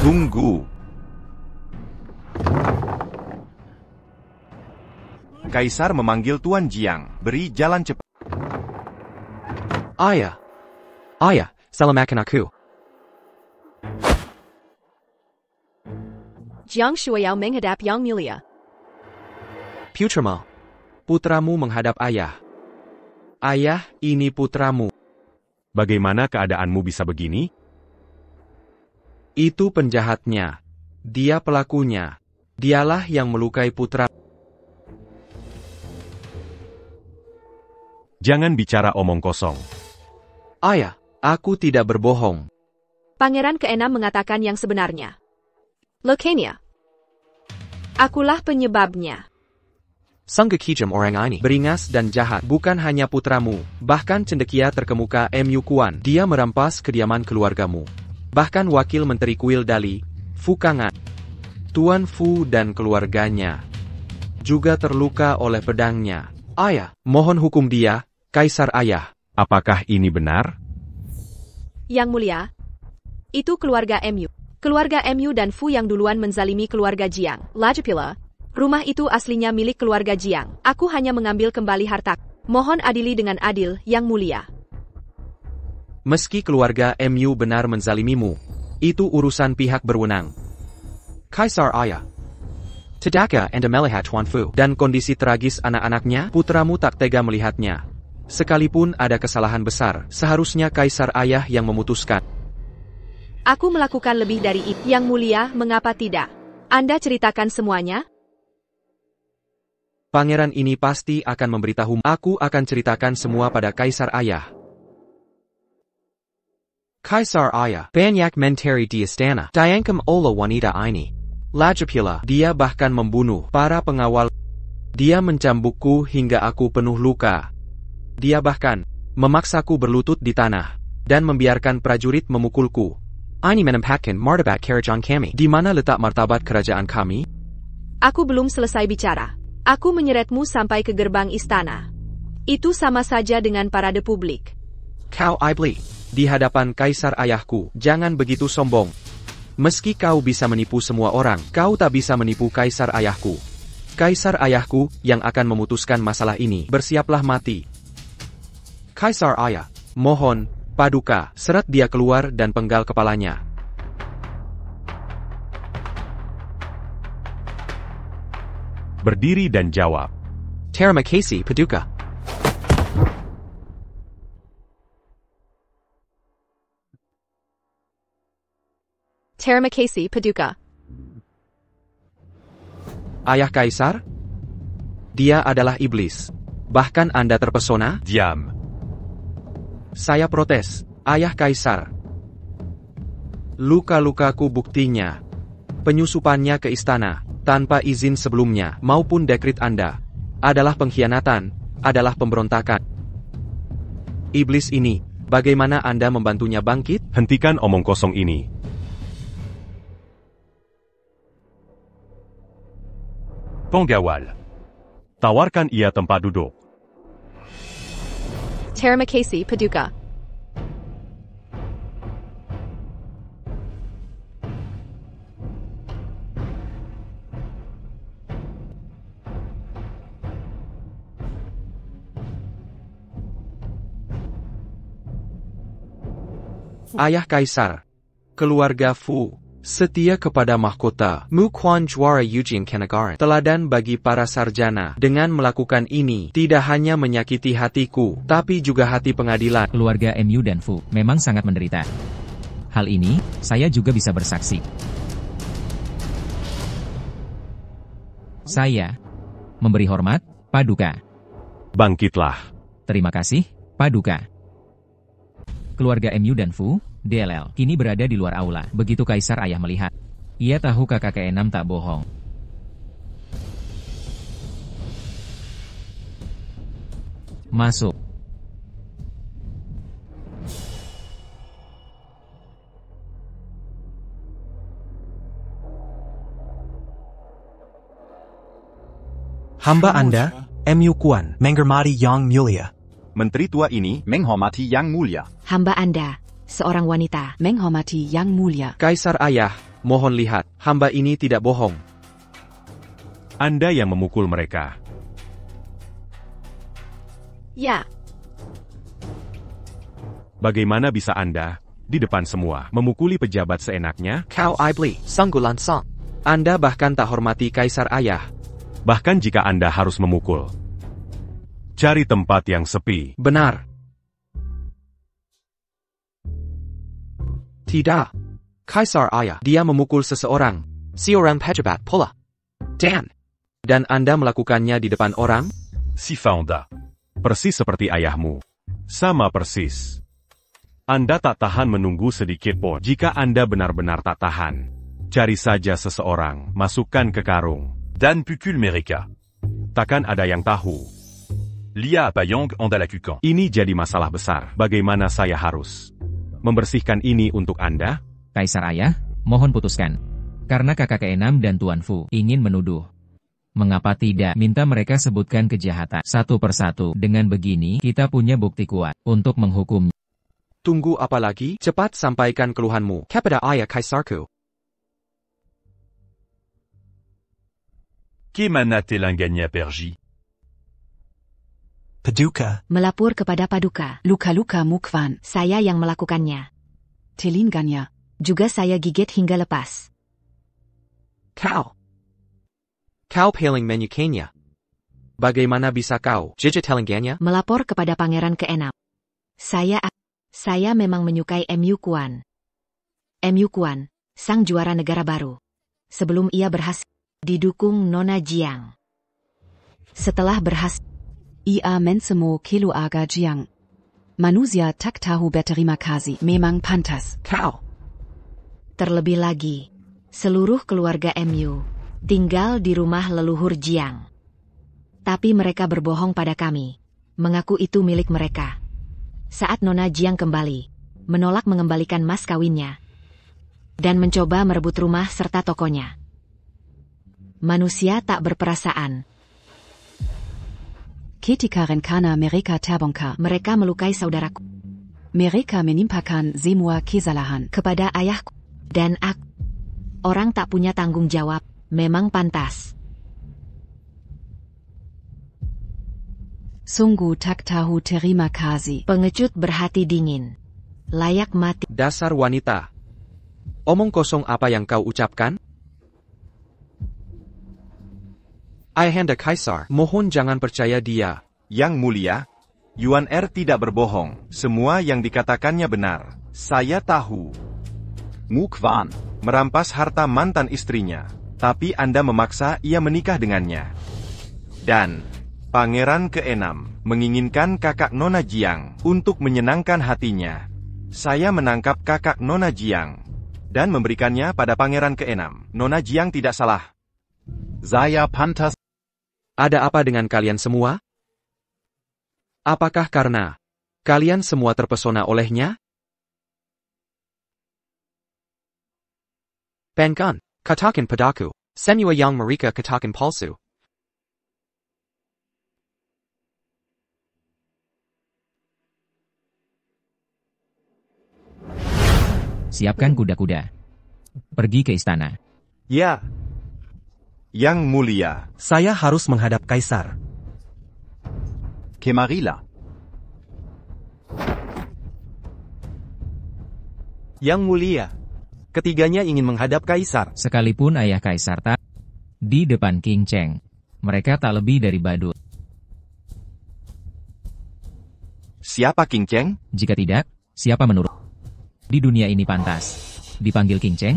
Tunggu. Kaisar memanggil Tuan Jiang. Beri jalan cepat. Ayah. Ayah, selamatkan aku. Jiang Shuoyao menghadap Yang Mulia. Putramu. Putramu menghadap ayah. Ayah, ini putramu. Bagaimana keadaanmu bisa begini? Itu penjahatnya. Dia pelakunya. Dialah yang melukai putra. Jangan bicara omong kosong. Ayah, aku tidak berbohong. Pangeran ke-6 mengatakan yang sebenarnya. Leukemia. Akulah penyebabnya. Sungguh orang ini beringas dan jahat. Bukan hanya putramu, bahkan cendekia terkemuka Mu Kuan. Dia merampas kediaman keluargamu. Bahkan wakil menteri kuil Dali, Fu Kang'an, Tuan Fu dan keluarganya juga terluka oleh pedangnya. Ayah, mohon hukum dia, Kaisar Ayah. Apakah ini benar? Yang Mulia, itu keluarga Mu. Keluarga Mu dan Fu yang duluan menzalimi keluarga Jiang. Lagi pula, rumah itu aslinya milik keluarga Jiang. Aku hanya mengambil kembali harta. Mohon adili dengan adil, Yang Mulia. Meski keluarga Mu benar menzalimimu, itu urusan pihak berwenang. Kaisar Ayah. Tadaka anda melihat Tuan Fu dan kondisi tragis anak-anaknya, putramu tak tega melihatnya. Sekalipun ada kesalahan besar, seharusnya Kaisar Ayah yang memutuskan. Aku melakukan lebih dari itu. Yang Mulia, mengapa tidak? Anda ceritakan semuanya? Pangeran ini pasti akan memberitahu. Aku akan ceritakan semua pada Kaisar Ayah. Kaisar Ayah, banyak menteri di istana. Diangkam oleh wanita ini. Lagi pula, dia bahkan membunuh para pengawal. Dia mencambukku hingga aku penuh luka. Dia bahkan memaksaku berlutut di tanah dan membiarkan prajurit memukulku. Ini menempatkan martabat kerajaan kami. Di mana letak martabat kerajaan kami? Aku belum selesai bicara. Aku menyeretmu sampai ke gerbang istana. Itu sama saja dengan parade publik. Kau iblis. Di hadapan Kaisar Ayahku, jangan begitu sombong. Meski kau bisa menipu semua orang, kau tak bisa menipu Kaisar Ayahku. Kaisar Ayahku yang akan memutuskan masalah ini. Bersiaplah mati. Kaisar Ayah, mohon, Paduka, seret dia keluar dan penggal kepalanya. Berdiri dan jawab. Terima kasih, Paduka. Terima kasih, Paduka. Ayah Kaisar? Dia adalah iblis. Bahkan Anda terpesona? Diam. Saya protes, Ayah Kaisar. Luka-lukaku buktinya. Penyusupannya ke istana, tanpa izin sebelumnya, maupun dekrit Anda, adalah pengkhianatan, adalah pemberontakan. Iblis ini, bagaimana Anda membantunya bangkit? Hentikan omong kosong ini. Penggawal. Tawarkan ia tempat duduk. Terima kasih, Paduka. Ayah Kaisar, keluarga Fu, setia kepada mahkota. Mu Quan juara Eugene Kenagaran. Teladan bagi para sarjana. Dengan melakukan ini, tidak hanya menyakiti hatiku, tapi juga hati pengadilan. Keluarga Mu dan Fu memang sangat menderita. Hal ini, saya juga bisa bersaksi. Saya memberi hormat, Paduka. Bangkitlah. Terima kasih, Paduka. Keluarga Mu dan Fu, DLL, kini berada di luar aula. Begitu Kaisar Ayah melihat, ia tahu kakak ke-6 tak bohong. Masuk. Hamba Anda, Mu Kuan, menghormati Yang Mulia. Menteri tua ini menghormati Yang Mulia. Hamba Anda, seorang wanita, menghormati Yang Mulia. Kaisar Ayah, mohon lihat, hamba ini tidak bohong. Anda yang memukul mereka. Ya. Bagaimana bisa Anda, di depan semua, memukuli pejabat seenaknya? Kau iblis, sungguh lansang. Anda bahkan tak hormati Kaisar Ayah. Bahkan jika Anda harus memukul. Cari tempat yang sepi. Benar. Tidak. Kaisar Ayah, dia memukul seseorang. Seorang pejabat pula. Dan. Dan Anda melakukannya di depan orang? Si Fonda. Persis seperti ayahmu. Sama persis. Anda tak tahan menunggu sedikit pun. Jika Anda benar-benar tak tahan, cari saja seseorang, masukkan ke karung. Dan pukul mereka. Takkan ada yang tahu. Lia Bayong ondalakukan. Ini jadi masalah besar. Bagaimana saya harus membersihkan ini untuk Anda? Kaisar Ayah, mohon putuskan. Karena kakak ke-6 dan Tuan Fu ingin menuduh. Mengapa tidak minta mereka sebutkan kejahatan satu persatu? Dengan begini, kita punya bukti kuat untuk menghukum. Tunggu apa lagi? Cepat sampaikan keluhanmu kepada ayah kaisarku. Kemana telangganya pergi? Paduka. Melapor kepada Paduka. Luka-luka Mukwan. Saya yang melakukannya. Telingganya. Juga saya gigit hingga lepas. Kau paling menyukainya. Bagaimana bisa kau jijik telingganya? Melapor kepada Pangeran ke-6. Saya memang menyukai MU Kwan. MU Kwan, sang juara negara baru. Sebelum ia berhasil didukung Nona Jiang. Setelah berhasil, ia mensemo keluarga Jiang. Manusia tak tahu berterima kasih, memang pantas. Terlebih lagi, seluruh keluarga MU tinggal di rumah leluhur Jiang. Tapi mereka berbohong pada kami, mengaku itu milik mereka. Saat Nona Jiang kembali, menolak mengembalikan mas kawinnya, dan mencoba merebut rumah serta tokonya. Manusia tak berperasaan. Ketika rencana mereka terbongkar, mereka melukai saudaraku. Mereka menimpakan semua kesalahan kepada ayahku dan aku. Orang tak punya tanggung jawab. Memang pantas. Sungguh tak tahu terima kasih. Pengecut berhati dingin. Layak mati. Dasar wanita. Omong kosong apa yang kau ucapkan? Ayahanda Kaisar, mohon jangan percaya dia. Yang mulia, Yuan Er tidak berbohong. Semua yang dikatakannya benar. Saya tahu. Mukwan merampas harta mantan istrinya. Tapi Anda memaksa ia menikah dengannya. Dan Pangeran ke-6 menginginkan kakak Nona Jiang untuk menyenangkan hatinya. Saya menangkap kakak Nona Jiang dan memberikannya pada Pangeran ke-6. Nona Jiang tidak salah. Saya pantas. Ada apa dengan kalian semua? Apakah karena kalian semua terpesona olehnya? Pankan. Katakan padaku, semua yang mereka katakan palsu. Siapkan kuda-kuda. Pergi ke istana. Ya. Yang mulia. Saya harus menghadap Kaisar. Kemarila. Yang mulia. Ketiganya ingin menghadap Kaisar. Sekalipun ayah Kaisar tak di depan King Cheng, mereka tak lebih dari badut. Siapa King Cheng? Jika tidak, siapa menurut di dunia ini pantas dipanggil King Cheng?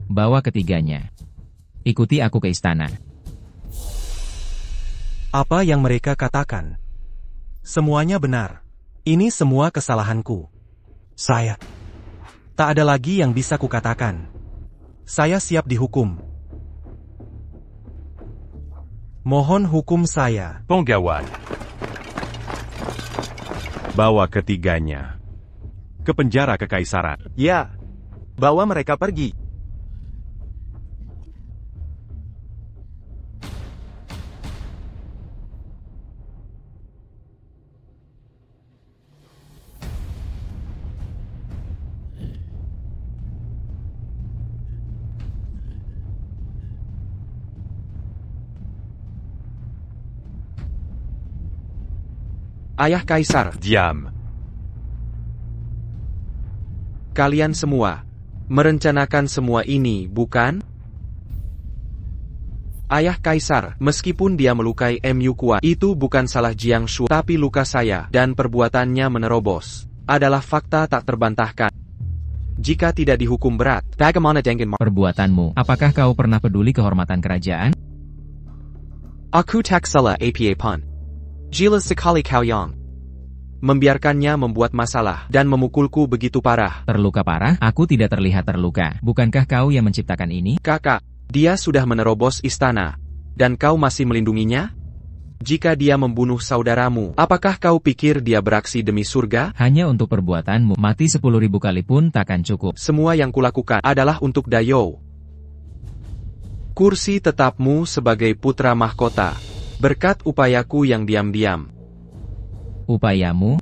Bawa ketiganya. Ikuti aku ke istana. Apa yang mereka katakan? Semuanya benar. Ini semua kesalahanku. Saya. Tak ada lagi yang bisa kukatakan. Saya siap dihukum. Mohon hukum saya. Penggawat. Bawa ketiganya ke penjara kekaisaran. Ya. Bawa mereka pergi. Ayah Kaisar, diam. Kalian semua merencanakan semua ini, bukan? Ayah Kaisar, meskipun dia melukai MU Kuat, itu bukan salah Jiang Shu, tapi luka saya dan perbuatannya menerobos adalah fakta tak terbantahkan. jika tidak dihukum berat. Bagaimana dengan perbuatanmu? Apakah kau pernah peduli kehormatan kerajaan? Aku tak salah apa pun. Jelas sekali kau yang membiarkannya membuat masalah dan memukulku begitu parah. Terluka parah? Aku tidak terlihat terluka. Bukankah kau yang menciptakan ini? Kakak, dia sudah menerobos istana, dan kau masih melindunginya? Jika dia membunuh saudaramu, apakah kau pikir dia beraksi demi surga? Hanya untuk perbuatanmu, mati 10.000 kali pun takkan cukup. Semua yang kulakukan adalah untuk Dayo. Kursi tetapmu sebagai putra mahkota, berkat upayaku yang diam-diam. Upayamu?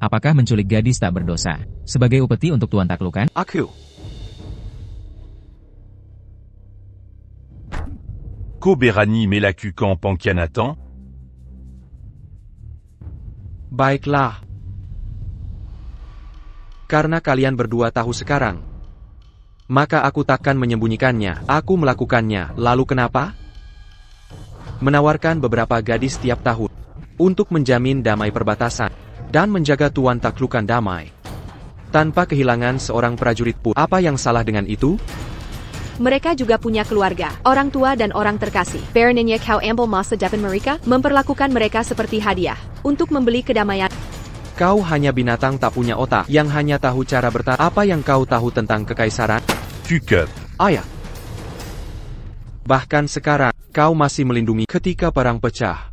Apakah menculik gadis tak berdosa? Sebagai upeti untuk Tuan taklukan? Aku. Koberani Melakukan Pangkianatan? Baiklah. Karena kalian berdua tahu sekarang, maka aku takkan menyembunyikannya. Aku melakukannya. Lalu kenapa? Menawarkan beberapa gadis tiap tahun untuk menjamin damai perbatasan dan menjaga Tuan taklukan damai tanpa kehilangan seorang prajurit pun. Apa yang salah dengan itu? Mereka juga punya keluarga, orang tua dan orang terkasih. Baronnya kau ambil masa depan mereka, memperlakukan mereka seperti hadiah untuk membeli kedamaian. Kau hanya binatang tak punya otak yang hanya tahu cara bertahan. Apa yang kau tahu tentang kekaisaran? Cukup. Ayah. Bahkan sekarang, kau masih melindungi ketika perang pecah.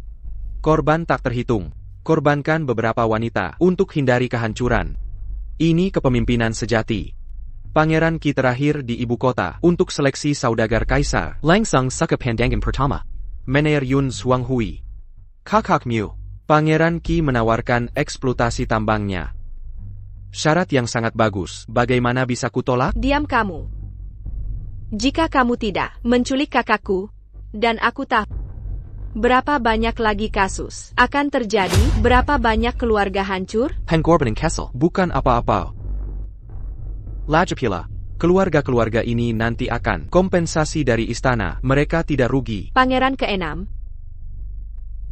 Korban tak terhitung. Korbankan beberapa wanita untuk hindari kehancuran. Ini kepemimpinan sejati. Pangeran Qi terakhir di ibu kota untuk seleksi saudagar kaisar. Langsung suka pandangan pertama. Mener Yun Suang Hui. Kakak Miu. Pangeran Qi menawarkan eksploitasi tambangnya. Syarat yang sangat bagus. Bagaimana bisa kutolak? Diam kamu. Jika kamu tidak menculik kakakku, dan aku tahu berapa banyak lagi kasus akan terjadi, berapa banyak keluarga hancur? Pengorbanan Kessel bukan apa-apa. Lajapula, keluarga-keluarga ini nanti akan kompensasi dari istana. Mereka tidak rugi. Pangeran ke-6.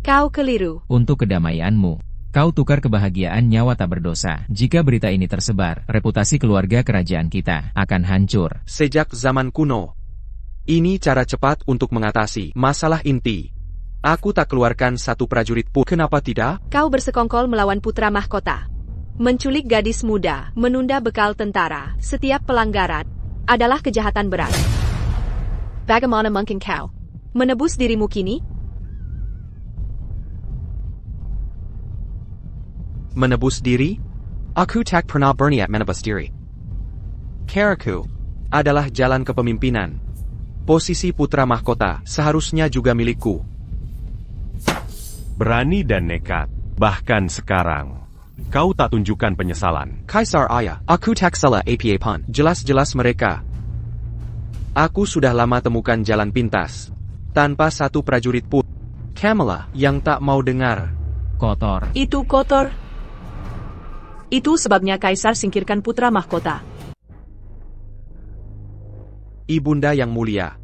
Kau keliru. Untuk kedamaianmu, kau tukar kebahagiaan nyawa tak berdosa. Jika berita ini tersebar, reputasi keluarga kerajaan kita akan hancur. Sejak zaman kuno, ini cara cepat untuk mengatasi masalah inti. Aku tak keluarkan satu prajurit pun. Kenapa tidak? Kau bersekongkol melawan putra mahkota. Menculik gadis muda, menunda bekal tentara, setiap pelanggaran adalah kejahatan berat. Bagaimana mungkin kau menebus dirimu kini? Menebus diri? Aku tak pernah berniat menebus diri. Caraku adalah jalan kepemimpinan. Posisi putra mahkota seharusnya juga milikku. Berani dan nekat, bahkan sekarang. Kau tak tunjukkan penyesalan. Kaisar ayah, aku tak salah apa pun. Jelas-jelas mereka. Aku sudah lama temukan jalan pintas. Tanpa satu prajurit pun. Kamala yang tak mau dengar. Kotor. Itu kotor. Itu sebabnya Kaisar singkirkan putra mahkota. Ibunda yang mulia.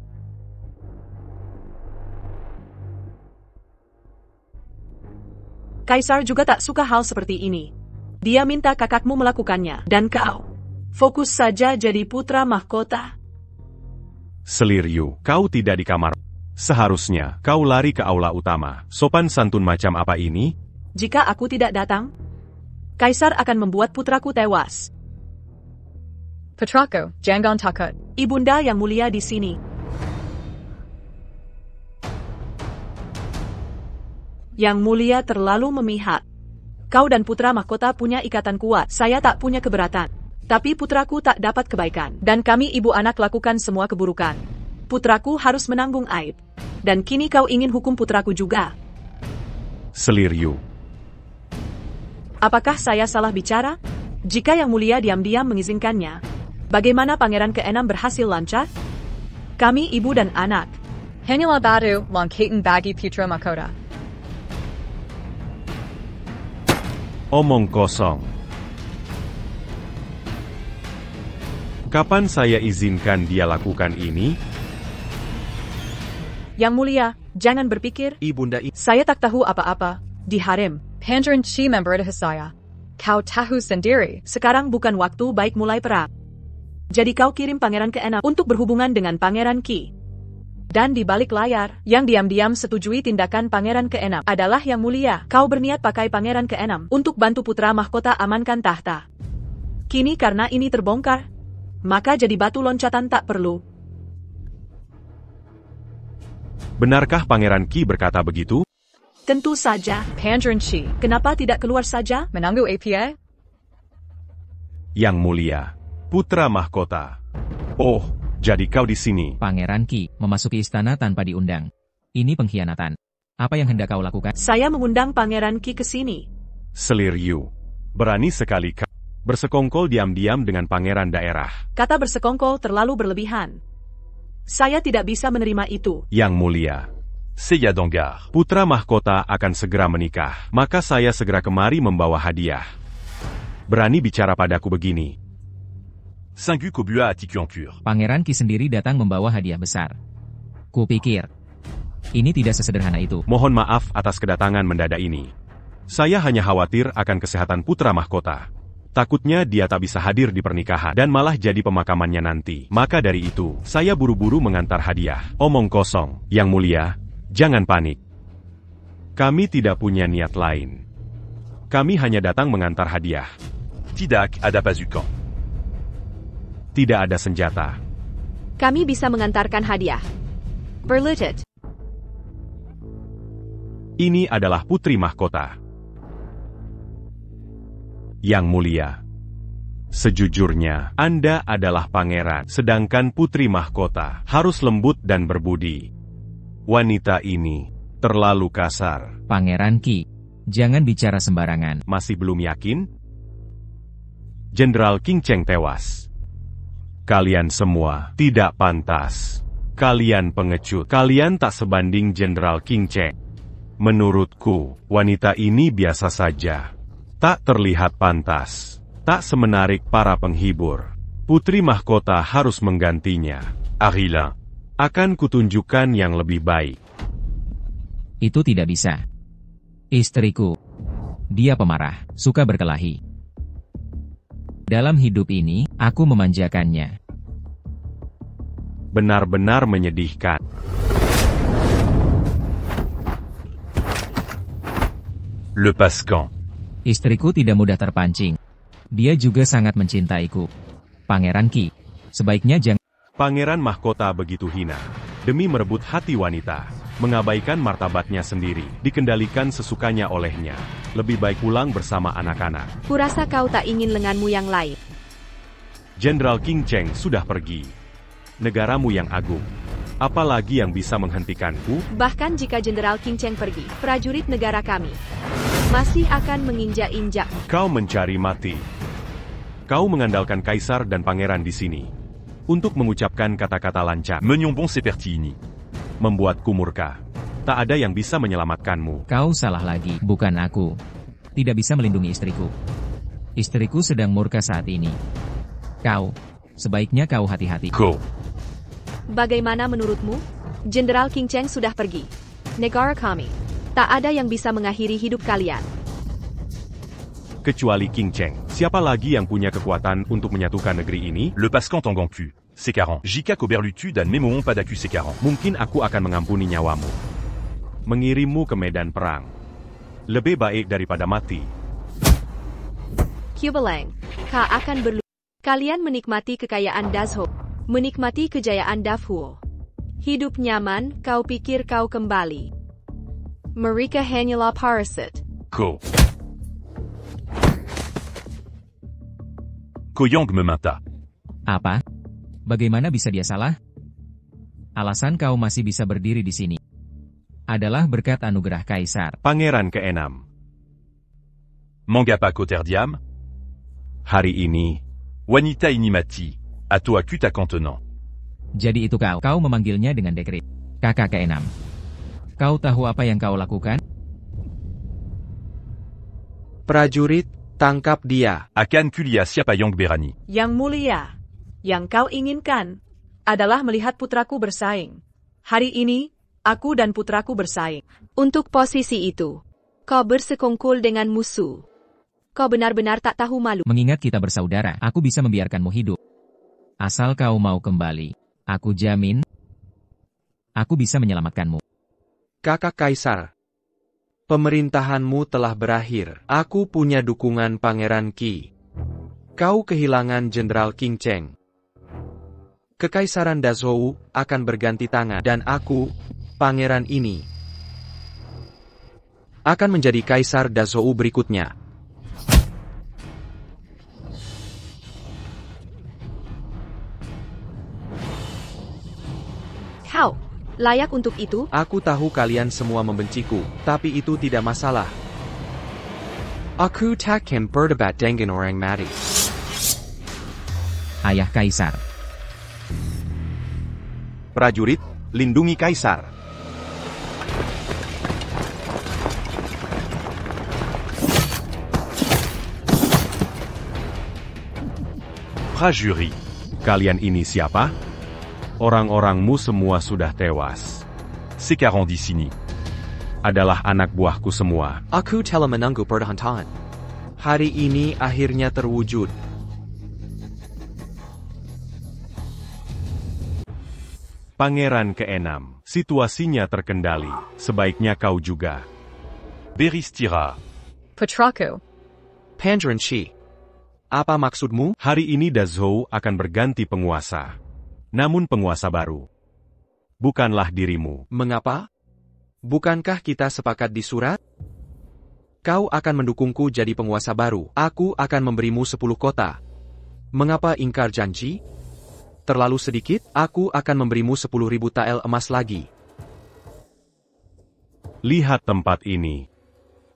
Kaisar juga tak suka hal seperti ini. Dia minta kakakmu melakukannya, dan kau fokus saja jadi putra mahkota. Seliryu, kau tidak di kamar. Seharusnya kau lari ke aula utama. Sopan santun macam apa ini? Jika aku tidak datang, Kaisar akan membuat putraku tewas. Putraku, jangan takut. Ibunda yang mulia di sini. Yang mulia terlalu memihak. Kau dan putra mahkota punya ikatan kuat. Saya tak punya keberatan. Tapi putraku tak dapat kebaikan. Dan kami ibu anak lakukan semua keburukan. Putraku harus menanggung aib. Dan kini kau ingin hukum putraku juga. Seliryu. Apakah saya salah bicara? Jika yang mulia diam-diam mengizinkannya, bagaimana pangeran ke-6 berhasil lancar? Kami ibu dan anak. Hanyalah batu langkaitan bagi putra mahkota. Omong kosong. Kapan saya izinkan dia lakukan ini? Yang mulia, jangan berpikir. Ibunda, saya tak tahu apa-apa. Di harem. Pangeran Qi member saya. Kau tahu sendiri. Sekarang bukan waktu baik mulai perang. Jadi kau kirim Pangeran ke-6 untuk berhubungan dengan Pangeran Qi. Dan di balik layar, yang diam-diam setujui tindakan Pangeran ke-6 adalah Yang Mulia. Kau berniat pakai Pangeran ke-6 untuk bantu putra mahkota amankan tahta. Kini karena ini terbongkar, maka jadi batu loncatan tak perlu. Benarkah Pangeran Qi berkata begitu? Tentu saja. Pangeran Qi. Kenapa tidak keluar saja? Menunggu APA? Yang Mulia, putra mahkota. Oh, jadi kau di sini. Pangeran Qi memasuki istana tanpa diundang. Ini pengkhianatan. Apa yang hendak kau lakukan? Saya mengundang Pangeran Qi ke sini. Selir Yu, berani sekali kau bersekongkol diam-diam dengan pangeran daerah. Kata bersekongkol terlalu berlebihan. Saya tidak bisa menerima itu. Yang Mulia, Seiya Donggar. putra mahkota akan segera menikah. Maka saya segera kemari membawa hadiah. Berani bicara padaku begini. Singu Kobua Atikuancur. Pangeran Qi sendiri datang membawa hadiah besar. Kupikir, ini tidak sesederhana itu. Mohon maaf atas kedatangan mendadak ini. Saya hanya khawatir akan kesehatan putra mahkota. Takutnya dia tak bisa hadir di pernikahan dan malah jadi pemakamannya nanti. Maka dari itu, saya buru-buru mengantar hadiah. Omong kosong, Yang Mulia, jangan panik. Kami tidak punya niat lain. Kami hanya datang mengantar hadiah. Tidak ada bazukan. Tidak ada senjata. Kami bisa mengantarkan hadiah. Berlutut. Ini adalah putri mahkota. Yang Mulia, sejujurnya, Anda adalah pangeran, sedangkan putri mahkota harus lembut dan berbudi. Wanita ini terlalu kasar. Pangeran Qi, jangan bicara sembarangan. Masih belum yakin? Jenderal Qing Cheng tewas. Kalian semua tidak pantas. Kalian pengecut. Kalian tak sebanding Jenderal Qing Cheng. Menurutku, wanita ini biasa saja. Tak terlihat pantas. Tak semenarik para penghibur. Putri mahkota harus menggantinya. Arila. Akan kutunjukkan yang lebih baik. Itu tidak bisa. Istriku. Dia pemarah, suka berkelahi. Dalam hidup ini, aku memanjakannya. Benar-benar menyedihkan. Le Pascan. Istriku tidak mudah terpancing. Dia juga sangat mencintaiku. Pangeran Qi, sebaiknya jangan... Pangeran mahkota begitu hina. Demi merebut hati wanita. Mengabaikan martabatnya sendiri. Dikendalikan sesukanya olehnya. Lebih baik pulang bersama anak-anak. Kurasa kau tak ingin lenganmu yang lain. Jenderal Qing Cheng sudah pergi. Negaramu yang agung. Apalagi yang bisa menghentikanku? Bahkan jika Jenderal Qing Cheng pergi, prajurit negara kami masih akan menginjak-injak. Kau mencari mati. Kau mengandalkan kaisar dan pangeran di sini untuk mengucapkan kata-kata lancar. Menyombong seperti ini. Membuatku murka. Tak ada yang bisa menyelamatkanmu. Kau salah lagi, bukan aku. Tidak bisa melindungi istriku. Istriku sedang murka saat ini. Kau, sebaiknya kau hati-hati. Go. Bagaimana menurutmu? Jenderal Qing Cheng sudah pergi. Negara kami, tak ada yang bisa mengakhiri hidup kalian. Kecuali Qing Cheng. Siapa lagi yang punya kekuatan untuk menyatukan negeri ini? Le Pascan Tanganku. C40. Jika Koberlutu dan Memohon padaku C40. Mungkin aku akan mengampuni nyawamu. Mengirimmu ke medan perang. Lebih baik daripada mati. Kubelang, kau akan Kalian menikmati kekayaan Dazho. Menikmati kejayaan Dafhuo. Hidup nyaman, kau pikir kau kembali. Mereka hanyalah parasit. Ko. Koyong memata. Apa? Bagaimana bisa dia salah? Alasan kau masih bisa berdiri di sini adalah berkat anugerah kaisar. Pangeran ke-6. Mangapa Koterdiam. Hari ini, Wanita inimati. À toi Kuta contenant. Jadi itu kau memanggilnya dengan dekret. Kakak ke-6. Kau tahu apa yang kau lakukan? Prajurit, tangkap dia. Akan kuliah siapa Yang Berani. Yang Mulia, yang kau inginkan adalah melihat putraku bersaing. Hari ini, aku dan putraku bersaing. Untuk posisi itu, kau bersekongkol dengan musuh. Kau benar-benar tak tahu malu. Mengingat kita bersaudara, aku bisa membiarkanmu hidup. Asal kau mau kembali, aku jamin, aku bisa menyelamatkanmu. Kakak Kaisar, pemerintahanmu telah berakhir. Aku punya dukungan Pangeran Qi. Kau kehilangan Jenderal Qing Cheng. Kekaisaran Dazhou akan berganti tangan dan aku, pangeran ini, akan menjadi Kaisar Dazhou berikutnya. Kau layak untuk itu? Aku tahu kalian semua membenciku, tapi itu tidak masalah. Aku takkan berdebat dengan orang mati. Ayah Kaisar. Prajurit, lindungi Kaisar. Prajurit, kalian ini siapa? Orang-orangmu semua sudah tewas. Sekarang di sini. Adalah anak buahku semua. Aku telah menunggu pertahanan. Hari ini akhirnya terwujud. Pangeran ke-6, situasinya terkendali. Sebaiknya kau juga. Beristirahat. Putraku. Pangeran Qi. Apa maksudmu? Hari ini Dazhou akan berganti penguasa. Namun penguasa baru bukanlah dirimu. Mengapa? Bukankah kita sepakat di surat? Kau akan mendukungku jadi penguasa baru. Aku akan memberimu 10 kota. Mengapa ingkar janji? Terlalu sedikit? Aku akan memberimu 10.000 tael emas lagi. Lihat tempat ini.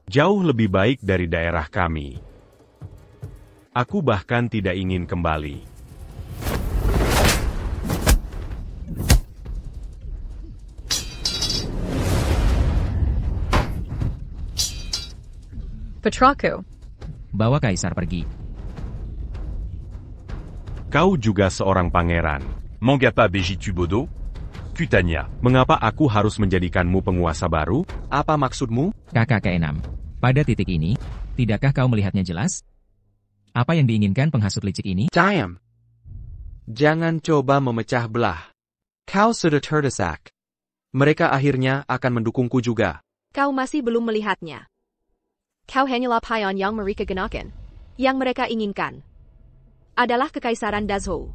Jauh lebih baik dari daerah kami. Aku bahkan tidak ingin kembali. Putraku. Bawa Kaisar pergi. Kau juga seorang pangeran. Mangapa begitu bodoh? Kutanya. Mengapa aku harus menjadikanmu penguasa baru? Apa maksudmu? Kakak ke-6. Pada titik ini, tidakkah kau melihatnya jelas? Apa yang diinginkan penghasut licik ini? Diam. Jangan coba memecah belah. Kau sudah terdesak. Mereka akhirnya akan mendukungku juga. Kau masih belum melihatnya. Kau hanyalah pion yang mereka gunakan. Yang mereka inginkan adalah Kekaisaran Dazhou.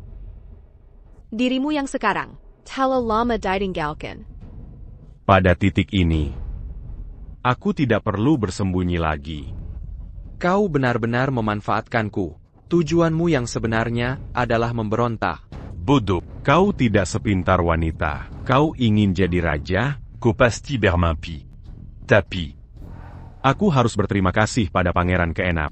Dirimu yang sekarang telah lama ditinggalkan. Pada titik ini, aku tidak perlu bersembunyi lagi. Kau benar-benar memanfaatkanku. Tujuanmu yang sebenarnya adalah memberontak. Bodoh, kau tidak sepintar wanita. Kau ingin jadi raja? Kau pasti bermimpi. Tapi aku harus berterima kasih pada Pangeran ke-6.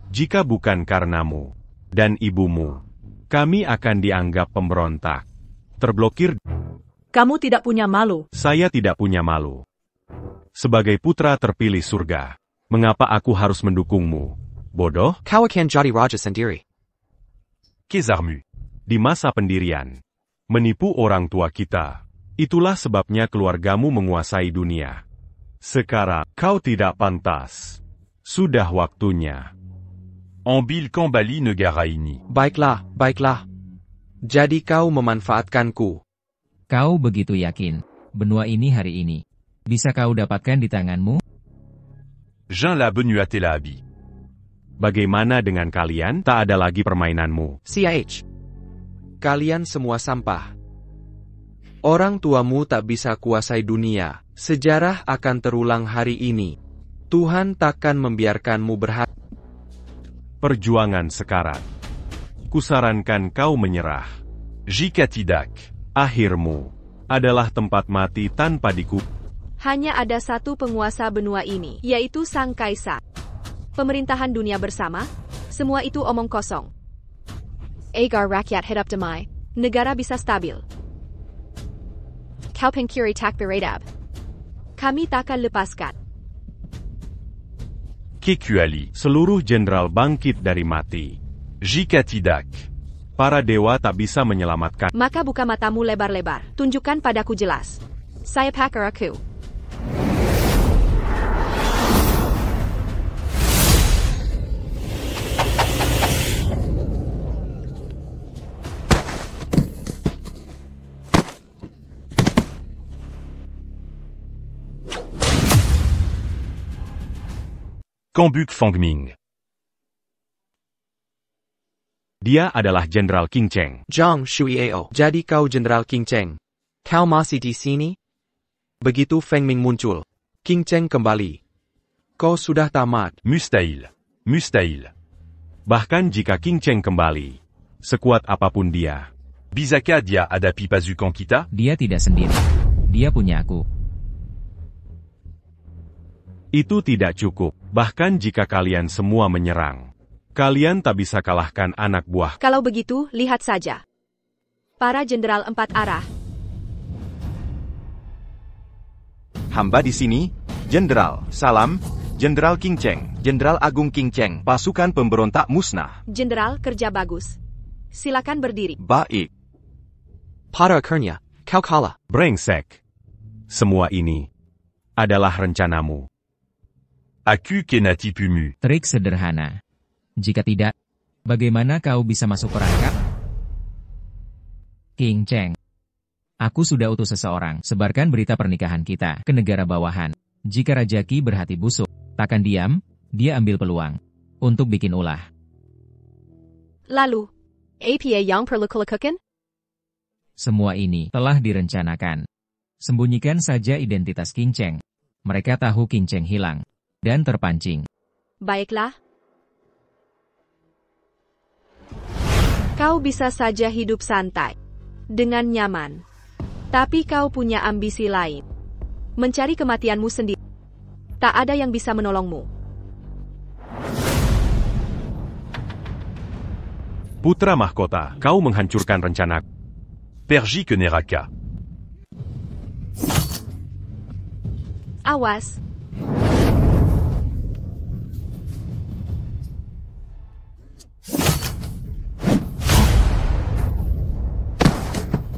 Jika bukan karenamu dan ibumu, kami akan dianggap pemberontak. Terblokir. Kamu tidak punya malu. Saya tidak punya malu. Sebagai putra terpilih surga, mengapa aku harus mendukungmu? Bodoh? Kau akan jadi raja sendiri. Kesarmu. Di masa pendirian, menipu orang tua kita. Itulah sebabnya keluargamu menguasai dunia. Sekarang, kau tidak pantas. Sudah waktunya. Ambil kembali negara ini. Baiklah, baiklah. Jadi kau memanfaatkanku. Kau begitu yakin, benua ini hari ini bisa kau dapatkan di tanganmu? Jean la benue à tel habit. Bagaimana dengan kalian? Tak ada lagi permainanmu. CH. Kalian semua sampah. Orang tuamu tak bisa kuasai dunia. Sejarah akan terulang hari ini. Tuhan takkan membiarkanmu berhati. Perjuangan sekarat. Kusarankan kau menyerah. Jika tidak, akhirmu adalah tempat mati tanpa Hanya ada satu penguasa benua ini, yaitu Sang Kaisar. Pemerintahan dunia bersama, semua itu omong kosong. Agar rakyat hidup damai, negara bisa stabil. Kau pengkiri tak beradab. Kami takkan lepaskan. Kekuali. Seluruh jenderal bangkit dari mati. Jika tidak, para dewa tak bisa menyelamatkan. Maka buka matamu lebar-lebar. Tunjukkan padaku jelas. Saya pakar aku. Kambuk Fangming. Dia adalah Jenderal King Cheng. Zhang Shuiao. Jadi kau Jenderal King Cheng. Kau masih di sini? Begitu Feng Ming muncul, King Cheng kembali. Kau sudah tamat. Mustahil. Mustahil. Bahkan jika King Cheng kembali, sekuat apapun dia, Bisaka dia hadapi pasukan kita? Dia tidak sendiri. Dia punya aku. itu tidak cukup. Bahkan jika kalian semua menyerang, kalian tak bisa kalahkan anak buah. Kalau begitu, lihat saja. Para jenderal 4 arah. Hamba di sini, Jenderal. Salam, Jenderal King Cheng, Jenderal Agung King Cheng, pasukan pemberontak musnah. Jenderal, kerja bagus. Silakan berdiri. Baik. Pada akhirnya, kau kalah. Brengsek. Semua ini adalah rencanamu. Aku kenati pumu. Trik sederhana. Jika tidak, bagaimana kau bisa masuk perangkap? King Cheng. Aku sudah utus seseorang, sebarkan berita pernikahan kita ke negara bawahan. Jika Raja Qi berhati busuk, takkan diam, dia ambil peluang untuk bikin ulah. Lalu, apa yang perlu kulakukan? Semua ini telah direncanakan. Sembunyikan saja identitas King Cheng. Mereka tahu King Cheng hilang dan terpancing. Baiklah. Kau bisa saja hidup santai, dengan nyaman. Tapi kau punya ambisi lain. Mencari kematianmu sendiri. Tak ada yang bisa menolongmu. Putra mahkota, kau menghancurkan rencana. Pergi ke Neraka. Awas.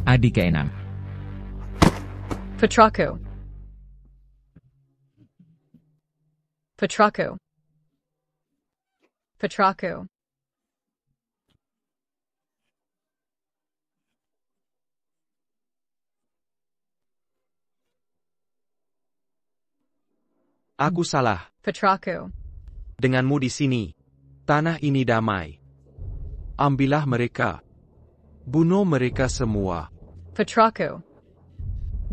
Adik ke-6. Putraku. Putraku. Putraku. Aku salah. Putraku. Denganmu di sini, tanah ini damai. Ambillah mereka. Bunuh mereka semua. Putraku.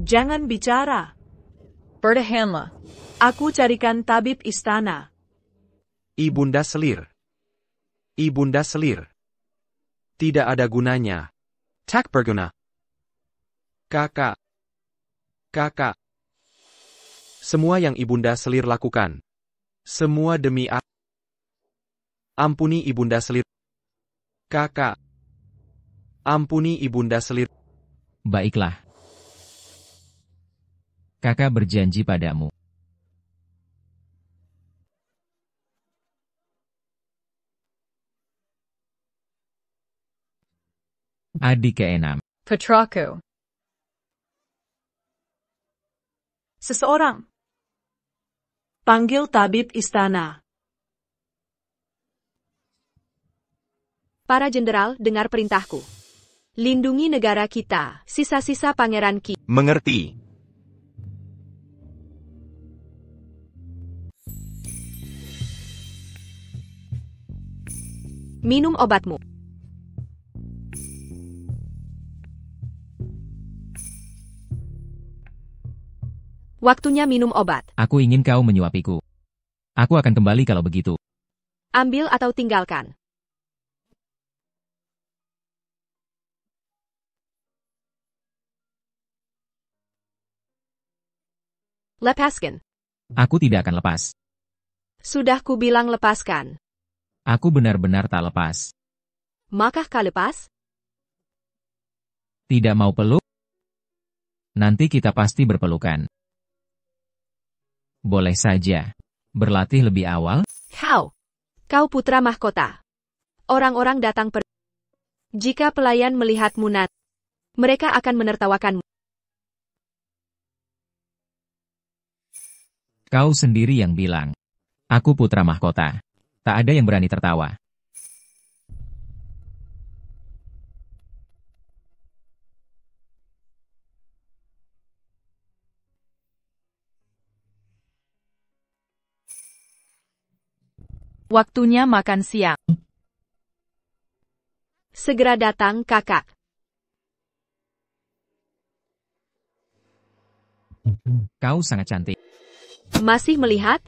Jangan bicara. Bertahanlah. Aku carikan tabib istana. Ibunda Selir. Ibunda Selir. Tidak ada gunanya. Tak berguna. Kakak. Kakak. Semua yang Ibunda Selir lakukan. Semua demi aku. Ampuni Ibunda Selir. Kakak. Ampuni Ibunda Selir. Baiklah. Kakak berjanji padamu. Adik ke-6. Putraku. Seseorang. Panggil tabib istana. Para jenderal, dengar perintahku. Lindungi negara kita, sisa-sisa Pangeran Qi. Mengerti. Minum obatmu. Waktunya minum obat. Aku ingin kau menyuapiku. Aku akan kembali kalau begitu. Ambil atau tinggalkan. Lepaskan. Aku tidak akan lepas. Sudah kubilang lepaskan. Aku benar-benar tak lepas. Maka kau lepas? Tidak mau peluk? Nanti kita pasti berpelukan. Boleh saja. Berlatih lebih awal? Kau putra mahkota. Orang-orang datang Jika pelayan melihatmu nanti, mereka akan menertawakanmu. Kau sendiri yang bilang. Aku putra mahkota. Tak ada yang berani tertawa. Waktunya makan siang. Segera datang, kakak. Kau sangat cantik. Masih melihat?